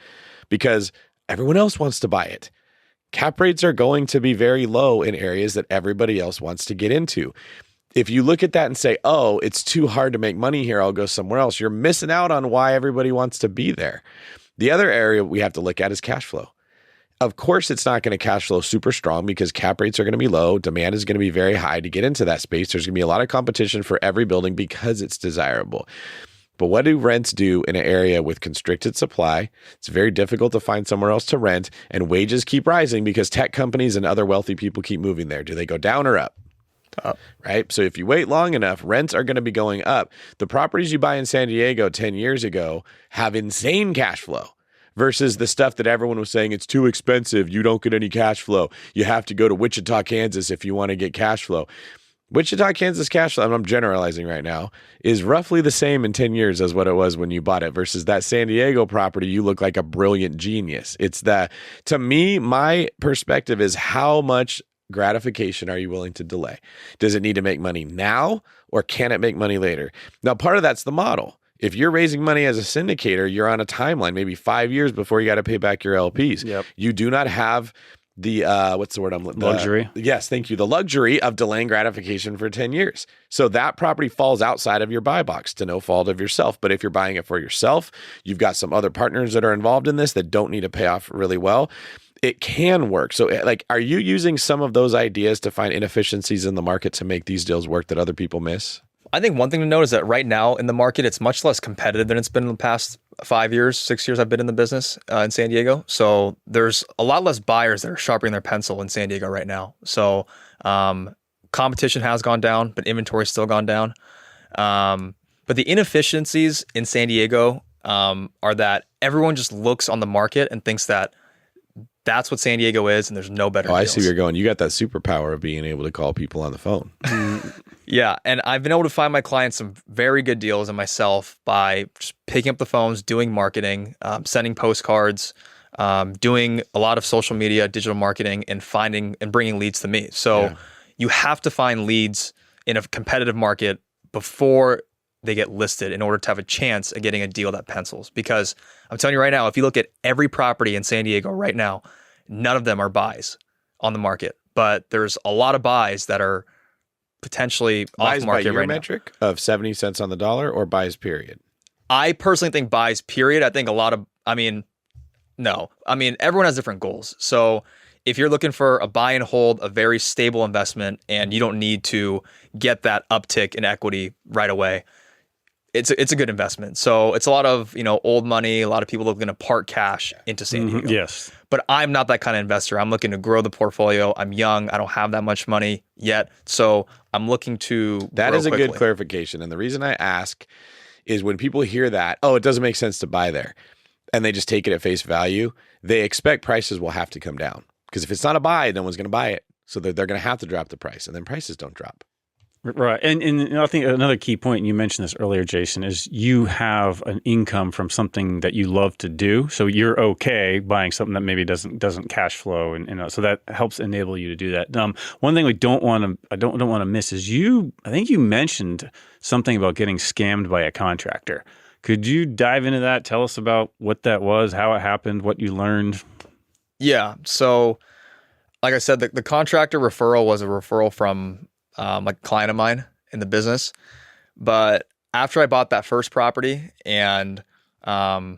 because everyone else wants to buy it. Cap rates are going to be very low in areas that everybody else wants to get into. If you look at that and say, oh, it's too hard to make money here, I'll go somewhere else, you're missing out on why everybody wants to be there. The other area we have to look at is cash flow. Of course, it's not going to cash flow super strong because cap rates are going to be low. Demand is going to be very high to get into that space. There's going to be a lot of competition for every building because it's desirable. But what do rents do in an area with constricted supply? It's very difficult to find somewhere else to rent, and wages keep rising because tech companies and other wealthy people keep moving there. Do they go down or up? Up. Right? So if you wait long enough, rents are going to be going up. The properties you buy in San Diego 10 years ago have insane cash flow. Versus the stuff that everyone was saying, it's too expensive, you don't get any cash flow. You have to go to Wichita, Kansas if you want to get cash flow. Wichita, Kansas cash flow, and I'm generalizing right now, is roughly the same in 10 years as what it was when you bought it versus that San Diego property, you look like a brilliant genius. It's that, to me, my perspective is how much gratification are you willing to delay? Does it need to make money now or can it make money later? Now, part of that's the model. If you're raising money as a syndicator, you're on a timeline, maybe 5 years before you got to pay back your LPs. Yep. You do not have the, what's the word I'm looking for? Luxury. Yes, thank you. The luxury of delaying gratification for 10 years. So that property falls outside of your buy box to no fault of yourself. But if you're buying it for yourself, you've got some other partners that are involved in this that don't need to pay off really well. It can work. So like, are you using some of those ideas to find inefficiencies in the market to make these deals work that other people miss? I think one thing to note is that right now in the market, it's much less competitive than it's been in the past 5 years, 6 years I've been in the business in San Diego. So there's a lot less buyers that are sharpening their pencil in San Diego right now. So competition has gone down, but inventory's still gone down. But the inefficiencies in San Diego are that everyone just looks on the market and thinks that that's what San Diego is, and there's no better deals. I see where you're going. You got that superpower of being able to call people on the phone. Yeah, and I've been able to find my clients some very good deals and myself by just picking up the phones, doing marketing, sending postcards, doing a lot of social media, digital marketing, and finding and bringing leads to me. So you have to find leads in a competitive market before they get listed in order to have a chance at getting a deal that pencils. Because I'm telling you right now, if you look at every property in San Diego right now, none of them are buys on the market. But there's a lot of buys that are potentially off market right now. Buys by your metric of 70 cents on the dollar or buys period? I personally think buys period. I think no. I mean, everyone has different goals. So if you're looking for a buy and hold, a very stable investment, and you don't need to get that uptick in equity right away, it's a good investment. So it's a lot of, old money. A lot of people are going to park cash into San Diego. Yes. But I'm not that kind of investor. I'm looking to grow the portfolio. I'm young. I don't have that much money yet. So I'm looking to That is a quickly. Good clarification. And the reason I ask is when people hear that, oh, it doesn't make sense to buy there, and they just take it at face value, they expect prices will have to come down. Because if it's not a buy, no one's going to buy it. So they're going to have to drop the price, and then prices don't drop. Right. And I think another key point, and you mentioned this earlier, Jason, is you have an income from something that you love to do. So you're okay buying something that maybe doesn't cash flow, and so that helps enable you to do that. One thing I don't want to miss is I think you mentioned something about getting scammed by a contractor. Could you dive into that? Tell us about what that was, how it happened, what you learned. Yeah. So like I said, the contractor referral was a referral from like a client of mine in the business. But after I bought that first property and a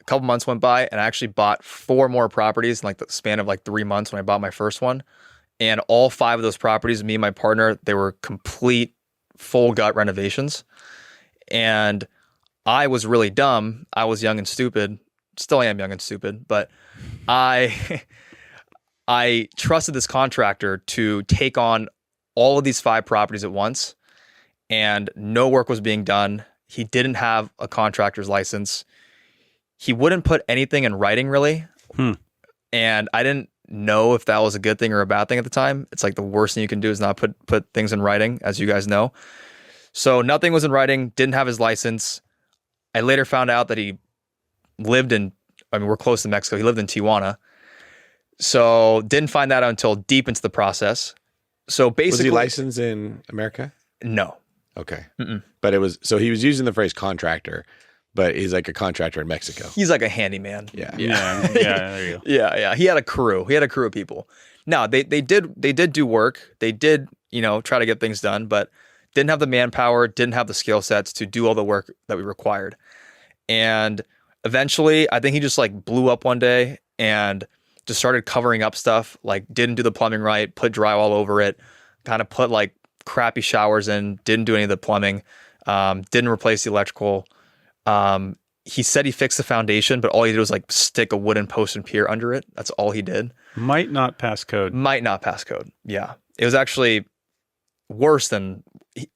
couple months went by, and I actually bought 4 more properties in like the span of like 3 months when I bought my first one. And all 5 of those properties, me and my partner, they were complete full gut renovations. And I was really dumb. I was young and stupid. Still am young and stupid, but I trusted this contractor to take on all of these 5 properties at once, and no work was being done. He didn't have a contractor's license. He wouldn't put anything in writing really. And I didn't know if that was a good thing or a bad thing at the time. It's like the worst thing you can do is not put things in writing, as you guys know. So nothing was in writing, didn't have his license. I later found out that he lived we're close to Mexico. He lived in Tijuana. So didn't find that out until deep into the process. So basically, Was he licensed in America? No. Okay. But so he was using the phrase contractor, but he's like a contractor in Mexico. He's like a handyman. Yeah. There you go. Yeah. He had a crew. He had a crew of people. No, they did do work. They did, try to get things done, but didn't have the manpower, didn't have the skill sets to do all the work that we required. And eventually, I think he just like blew up one day and just started covering up stuff, like didn't do the plumbing right, put drywall all over it, kind of put like crappy showers in, didn't do any of the plumbing, didn't replace the electrical. He said he fixed the foundation, but all he did was like stick a wooden post and pier under it. That's all he did. Might not pass code. Yeah. It was actually worse than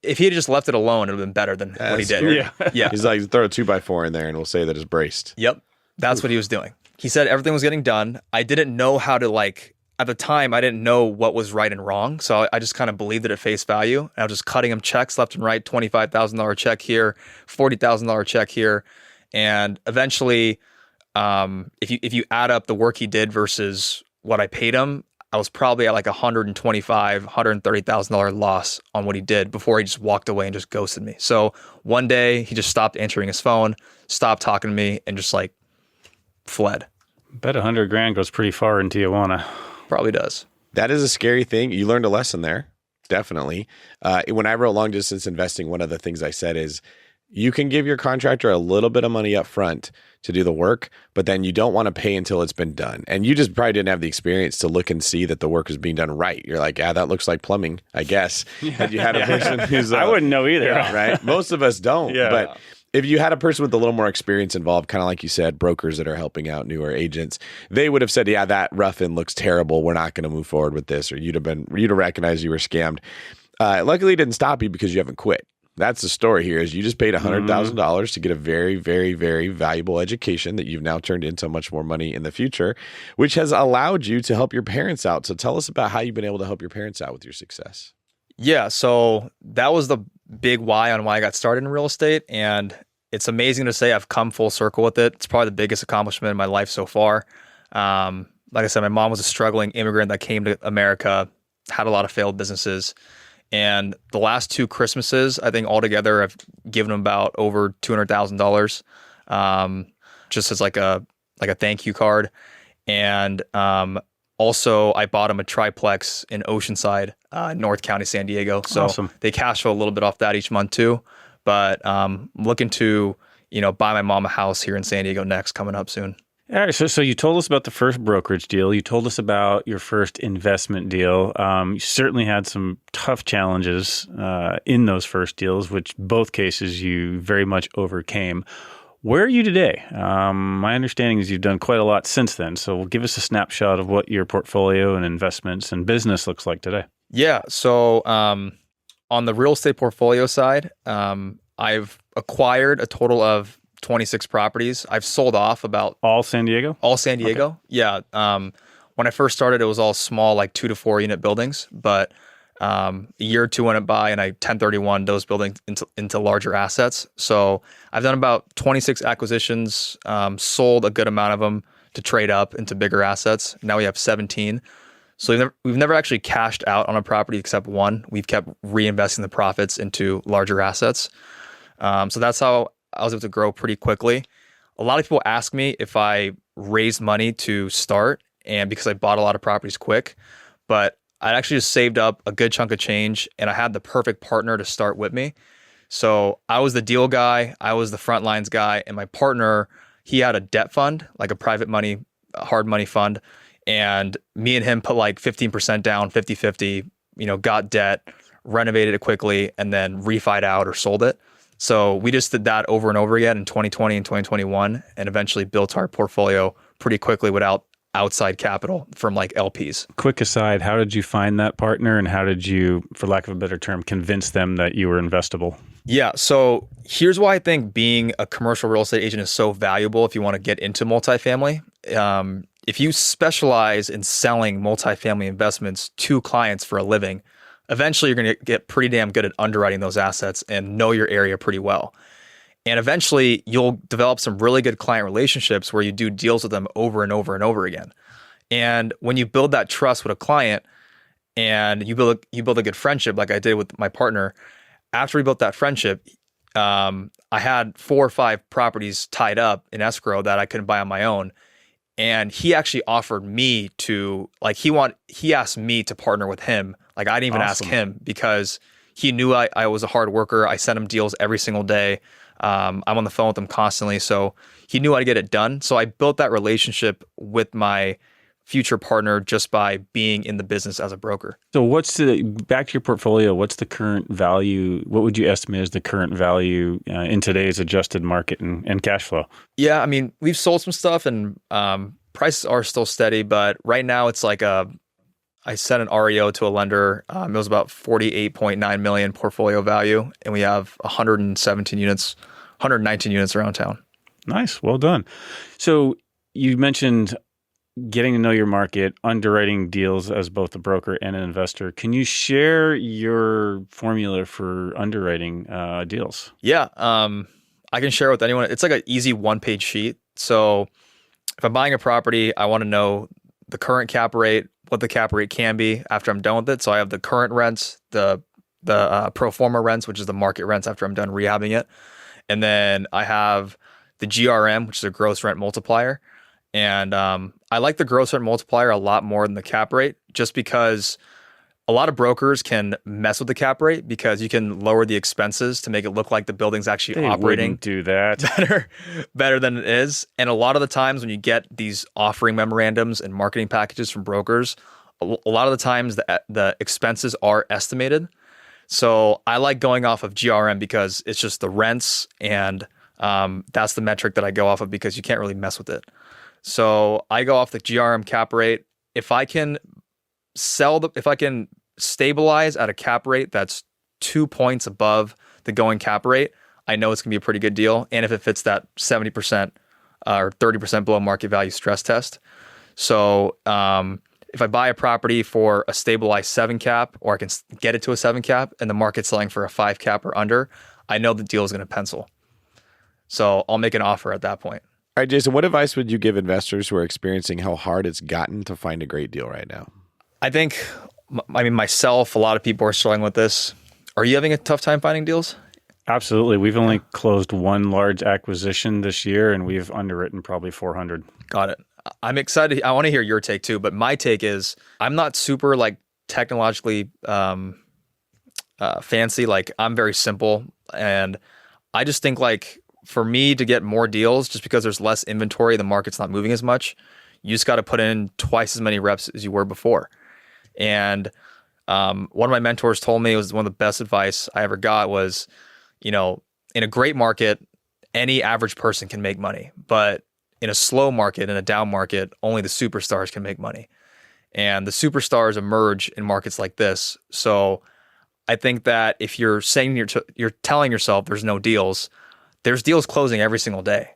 if he had just left it alone, it would have been better than what he did. Scary. Yeah. He's like, throw a 2x4 in there and we'll say that it's braced. Yep. That's what he was doing. He said everything was getting done. I didn't know how to at the time, I didn't know what was right and wrong. So I just kind of believed it at face value. And I was just cutting him checks left and right, $25,000 check here, $40,000 check here. And eventually, if you add up the work he did versus what I paid him, I was probably at like $125,000, $130,000 loss on what he did before he just walked away and just ghosted me. So one day he just stopped answering his phone, stopped talking to me, and just like fled. Bet $100,000 goes pretty far in Tijuana. Probably does. That is a scary thing. You learned a lesson there. Definitely. When I wrote long distance investing, one of the things I said is you can give your contractor a little bit of money up front to do the work, but then you don't want to pay until it's been done. And you just probably didn't have the experience to look and see that the work is being done right. You're like, that looks like plumbing, I guess. And you had a person who's I wouldn't know either. Right? Most of us don't. Yeah. But if you had a person with a little more experience involved, kind of like you said, brokers that are helping out newer agents, they would have said, that rough-in looks terrible. We're not going to move forward with this. Or you'd have recognized you were scammed. Luckily, it didn't stop you because you haven't quit. That's the story here is you just paid $100,000 to get a very, very, very valuable education that you've now turned into much more money in the future, which has allowed you to help your parents out. So tell us about how you've been able to help your parents out with your success. Yeah. So that was the big why on why I got started in real estate. And it's amazing to say I've come full circle with it. It's probably the biggest accomplishment in my life so far. Like I said, my mom was a struggling immigrant that came to America, had a lot of failed businesses. And the last 2 Christmases, I think altogether, I've given them about over $200,000, just as like a thank you card. And also, I bought them a triplex in Oceanside, North County, San Diego. So Awesome. They cash flow a little bit off that each month too. But looking to buy my mom a house here in San Diego next, coming up soon. All right, so you told us about the first brokerage deal. You told us about your first investment deal. You certainly had some tough challenges in those first deals, which both cases you very much overcame. Where are you today? My understanding is you've done quite a lot since then. So give us a snapshot of what your portfolio and investments and business looks like today. Yeah, so on the real estate portfolio side, I've acquired a total of 26 properties. I've sold off about all San Diego. Okay. Yeah. When I first started, it was all small, like 2 to 4 unit buildings. But a year or two went by, and I 1031 those buildings into larger assets. So I've done about 26 acquisitions, sold a good amount of them to trade up into bigger assets. Now we have 17. So we've never actually cashed out on a property except one. We've kept reinvesting the profits into larger assets. So that's how I was able to grow pretty quickly. A lot of people ask me if I raised money to start, and because I bought a lot of properties quick, but I actually just saved up a good chunk of change, and I had the perfect partner to start with me. So I was the deal guy, I was the front lines guy, and my partner, he had a debt fund, like a private money, hard money fund, and me and him put like 15% down, 50-50, got debt, renovated it quickly, and then refied out or sold it. So we just did that over and over again in 2020 and 2021, and eventually built our portfolio pretty quickly without outside capital from like LPs. Quick aside, how did you find that partner, and how did you, for lack of a better term, convince them that you were investable? Yeah, so here's why I think being a commercial real estate agent is so valuable if you want to get into multifamily. If you specialize in selling multifamily investments to clients for a living, eventually you're going to get pretty damn good at underwriting those assets and know your area pretty well. And eventually you'll develop some really good client relationships where you do deals with them over and over and over again. And when you build that trust with a client and you build a good friendship, like I did with my partner, after we built that friendship, I had 4 or 5 properties tied up in escrow that I couldn't buy on my own. And he actually offered me to, like, he asked me to partner with him. Like, I didn't even ask him because he knew I was a hard worker. I sent him deals every single day. I'm on the phone with him constantly. So he knew how to get it done. So I built that relationship with my future partner just by being in the business as a broker. So back to your portfolio, what's the current value? What would you estimate as the current value in today's adjusted market and cash flow? Yeah, I mean, we've sold some stuff and prices are still steady, but right now it's like I sent an REO to a lender. It was about 48.9 million portfolio value, and we have 119 units around town. Nice, well done. So you mentioned getting to know your market, underwriting deals as both a broker and an investor. Can you share your formula for underwriting deals? Yeah, I can share with anyone. It's like an easy 1-page sheet. So if I'm buying a property, I want to know the current cap rate, what the cap rate can be after I'm done with it. So I have the current rents, the pro forma rents, which is the market rents after I'm done rehabbing it. And then I have the GRM, which is a gross rent multiplier. And I like the gross rent multiplier a lot more than the cap rate, just because a lot of brokers can mess with the cap rate because you can lower the expenses to make it look like the building's actually operating do that better than it is. And a lot of the times when you get these offering memorandums and marketing packages from brokers, a lot of the times the expenses are estimated. So I like going off of GRM because it's just the rents, and that's the metric that I go off of because you can't really mess with it. So I go off the GRM cap rate. If I can stabilize at a cap rate that's 2 points above the going cap rate, I know it's going to be a pretty good deal. And if it fits that 70% or 30% below market value stress test. So if I buy a property for a stabilized 7 cap, or I can get it to a 7 cap and the market's selling for a 5 cap or under, I know the deal is going to pencil. So I'll make an offer at that point. All right, Jason, what advice would you give investors who are experiencing how hard it's gotten to find a great deal right now? I think, myself, a lot of people are struggling with this. Are you having a tough time finding deals? Absolutely. We've only closed one large acquisition this year, and we've underwritten probably 400. Got it. I'm excited. I want to hear your take too, but my take is I'm not super like technologically fancy. Like, I'm very simple, and I just think, like, for me to get more deals, just because there's less inventory, the market's not moving as much, you just got to put in twice as many reps as you were before. And one of my mentors told me, it was one of the best advice I ever got, was, in a great market, any average person can make money. But in a slow market, in a down market, only the superstars can make money. And the superstars emerge in markets like this. So I think that if you're saying you're telling yourself there's no deals, there's deals closing every single day,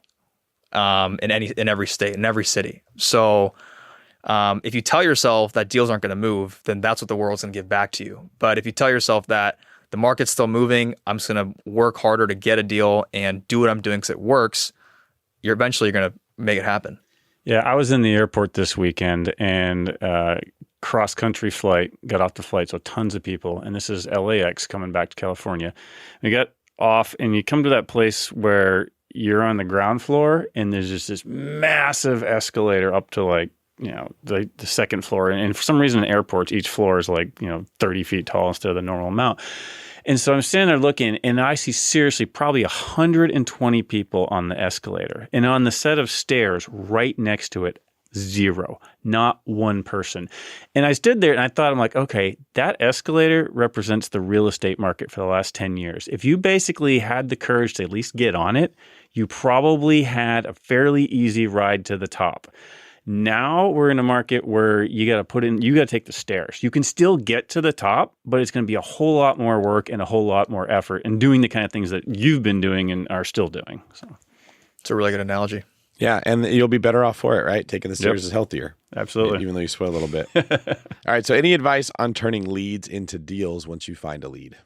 in every state, in every city. So if you tell yourself that deals aren't going to move, then that's what the world's going to give back to you. But if you tell yourself that the market's still moving, I'm just going to work harder to get a deal and do what I'm doing because it works, you're eventually going to make it happen. Yeah, I was in the airport this weekend, and cross-country flight, got off the flight, so tons of people, and this is LAX coming back to California. We got off, and you come to that place where you're on the ground floor, and there's just this massive escalator up to, like, the second floor. And for some reason in airports, each floor is like, 30 feet tall instead of the normal amount. And so I'm standing there looking, and I see seriously probably 120 people on the escalator. And on the set of stairs right next to it, 0, not one person. And I stood there and I thought, I'm like, okay, that escalator represents the real estate market for the last 10 years. If you basically had the courage to at least get on it, you probably had a fairly easy ride to the top. Now we're in a market where you got to take the stairs. You can still get to the top, but it's going to be a whole lot more work and a whole lot more effort and doing the kind of things that you've been doing and are still doing. So it's a really good analogy. Yeah, and you'll be better off for it, right? Taking the stairs is healthier. Absolutely. Even though you sweat a little bit. All right, so any advice on turning leads into deals once you find a lead?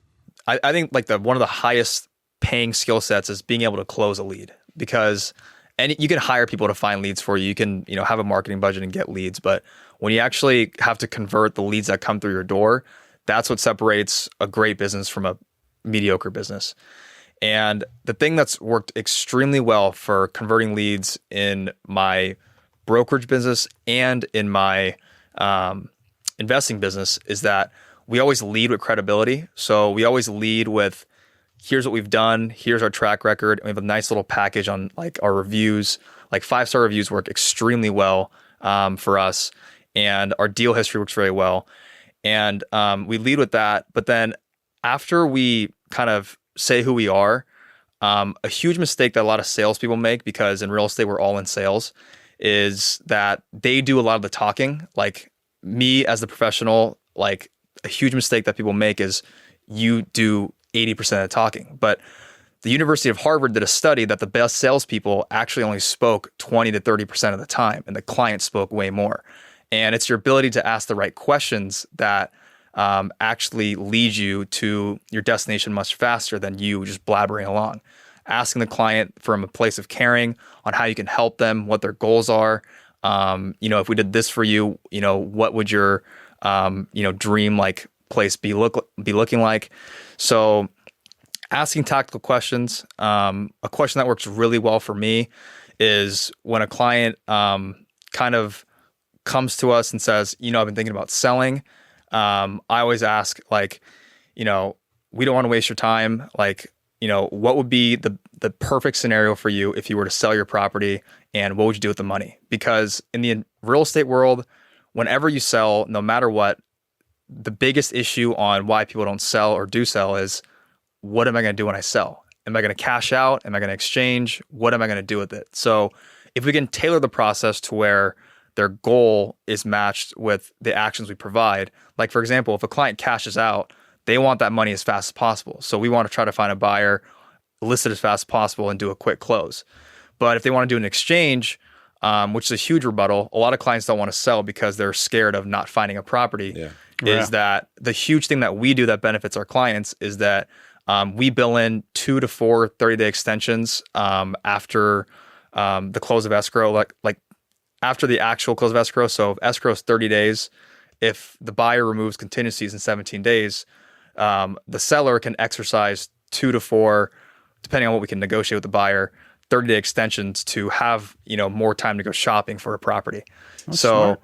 I think like one of the highest paying skill sets is being able to close a lead, because and you can hire people to find leads for you. You can, have a marketing budget and get leads. But when you actually have to convert the leads that come through your door, that's what separates a great business from a mediocre business. And the thing that's worked extremely well for converting leads in my brokerage business and in my investing business is that we always lead with credibility. So we always lead with, here's what we've done, here's our track record, and we have a nice little package on like our reviews. Like 5-star reviews work extremely well for us, and our deal history works very well. And we lead with that. But then after we kind of say who we are, a huge mistake that a lot of salespeople make, because in real estate we're all in sales, is that they do a lot of the talking. Like me as the professional, like a huge mistake that people make is you do 80% of the talking. But the University of Harvard did a study that the best salespeople actually only spoke 20 to 30% of the time, and the client spoke way more. And it's your ability to ask the right questions that actually lead you to your destination much faster than you just blabbering along. Asking the client from a place of caring on how you can help them, what their goals are. If we did this for you, what would your dream like place be looking like? So asking tactical questions. A question that works really well for me is when a client kind of comes to us and says, I've been thinking about selling. I always ask, like, we don't want to waste your time. Like, what would be the perfect scenario for you if you were to sell your property, and what would you do with the money? Because in the real estate world, whenever you sell, no matter what, the biggest issue on why people don't sell or do sell is, what am I going to do when I sell? Am I going to cash out? Am I going to exchange? What am I going to do with it? So if we can tailor the process to where their goal is matched with the actions we provide, like for example, if a client cashes out, they want that money as fast as possible. So we want to try to find a buyer, list it as fast as possible, and do a quick close. But if they want to do an exchange, which is a huge rebuttal, a lot of clients don't want to sell because they're scared of not finding a property. Yeah. That the huge thing that we do that benefits our clients is that we bill in 2 to 4 30-day extensions after the close of escrow, like after the actual close of escrow. So if escrow is 30 days, if the buyer removes contingencies in 17 days, the seller can exercise 2 to 4, depending on what we can negotiate with the buyer, 30-day extensions to have more time to go shopping for a property. That's so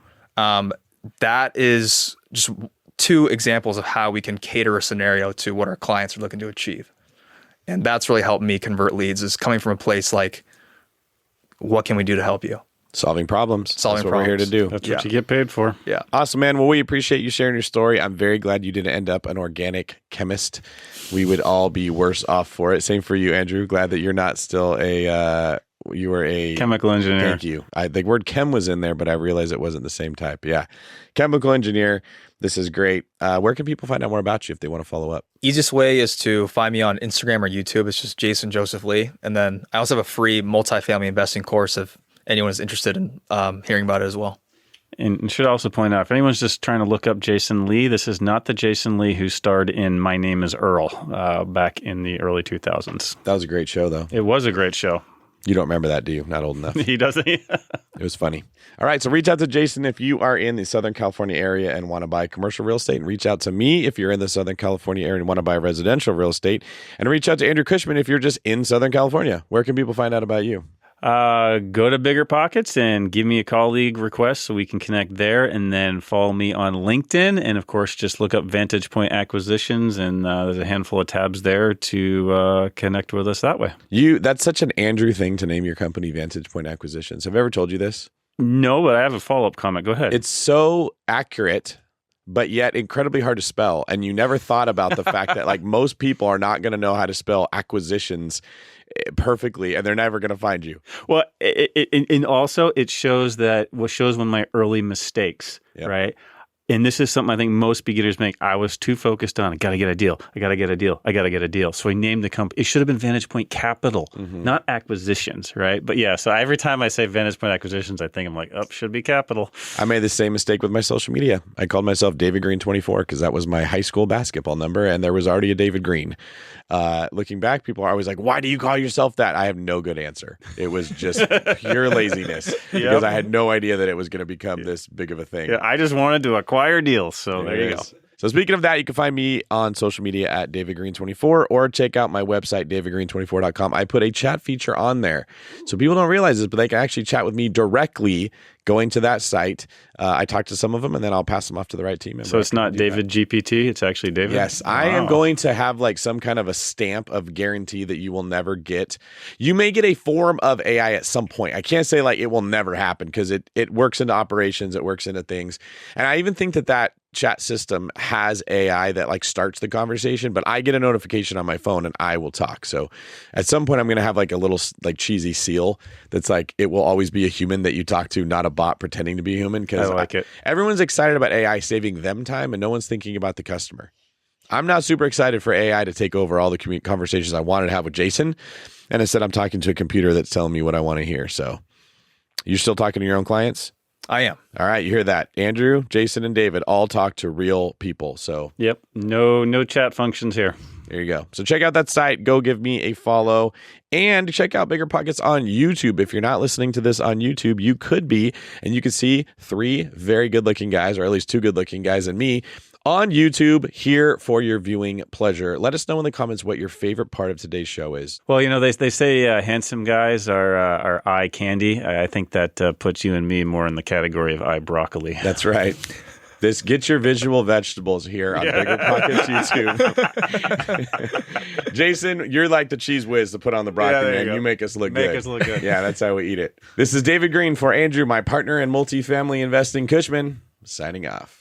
that is just 2 examples of how we can cater a scenario to what our clients are looking to achieve. And that's really helped me convert leads, is coming from a place like, what can we do to help you? Solving problems. That's what we're here to do. That's what you get paid for. Yeah. Awesome, man. Well, we appreciate you sharing your story. I'm very glad you didn't end up an organic chemist. We would all be worse off for it. Same for you, Andrew. Glad that you're not still you were a chemical engineer. Thank you. The word chem was in there, but I realized it wasn't the same type. Yeah. Chemical engineer. This is great. Where can people find out more about you if they want to follow up? Easiest way is to find me on Instagram or YouTube. It's just Jason Joseph Lee. And then I also have a free multifamily investing course if anyone is interested in hearing about it as well. And should also point out, if anyone's just trying to look up Jason Lee, this is not the Jason Lee who starred in My Name is Earl back in the early 2000s. That was a great show, though. It was a great show. You don't remember that, do you? Not old enough. He doesn't. It was funny. All right, so reach out to Jason if you are in the Southern California area and want to buy commercial real estate, and reach out to me if you're in the Southern California area and want to buy residential real estate, and reach out to Andrew Cushman if you're just in Southern California. Where can people find out about you? Go to BiggerPockets and give me a colleague request so we can connect there, and then follow me on LinkedIn. And of course, just look up Vantage Point Acquisitions, and there's a handful of tabs there to connect with us that way. That's such an Andrew thing to name your company Vantage Point Acquisitions. Have I ever told you this? No, but I have a follow-up comment. Go ahead. It's so accurate, but yet incredibly hard to spell. And you never thought about the fact that like most people are not going to know how to spell acquisitions perfectly, and they're never going to find you. Well, and also it shows one of my early mistakes, right? And this is something I think most beginners make. I was too focused on, I got to get a deal. I got to get a deal. I got to get a deal. So I named the company. It should have been Vantage Point Capital, not acquisitions, right? But yeah, so every time I say Vantage Point Acquisitions, I think I'm like, should be Capital. I made the same mistake with my social media. I called myself David Green 24 because that was my high school basketball number, and there was already a David Green. Looking back, people are always like, why do you call yourself that? I have no good answer. It was just pure laziness because I had no idea that it was going to become this big of a thing. Yeah, I just wanted to acquire deals. So there you go. So speaking of that, you can find me on social media at davidgreen24 or check out my website, davidgreen24.com. I put a chat feature on there. So people don't realize this, but they can actually chat with me directly going to that site. I talk to some of them, and then I'll pass them off to the right team member. So it's not David GPT, it's actually David? Yes, I am going to have like some kind of a stamp of guarantee that you will never get. You may get a form of AI at some point. I can't say like it will never happen because it works into operations, it works into things. And I even think that chat system has AI that like starts the conversation, but I get a notification on my phone and I will talk. So at some point I'm going to have like a little like cheesy seal that's like, it will always be a human that you talk to, not a bot pretending to be human. Because I like it. Everyone's excited about AI saving them time and no one's thinking about the customer. I'm not super excited for AI to take over all the conversations I wanted to have with Jason. And instead I'm talking to a computer that's telling me what I want to hear. So you're still talking to your own clients? I am. All right, you hear that. Andrew, Jason, and David all talk to real people. So yep, no chat functions here. There you go. So check out that site. Go give me a follow. And check out BiggerPockets on YouTube. If you're not listening to this on YouTube, you could be. And you can see 3 very good-looking guys, or at least 2 good-looking guys and me, on YouTube here for your viewing pleasure. Let us know in the comments what your favorite part of today's show is. Well, they say handsome guys are eye candy. I think that puts you and me more in the category of eye broccoli. That's right. Get your visual vegetables here on BiggerPockets YouTube. Jason, you're like the cheese whiz to put on the broccoli, man. You make us look good. Make us look good. Yeah, that's how we eat it. This is David Green for Andrew, my partner in multifamily investing, Cushman, signing off.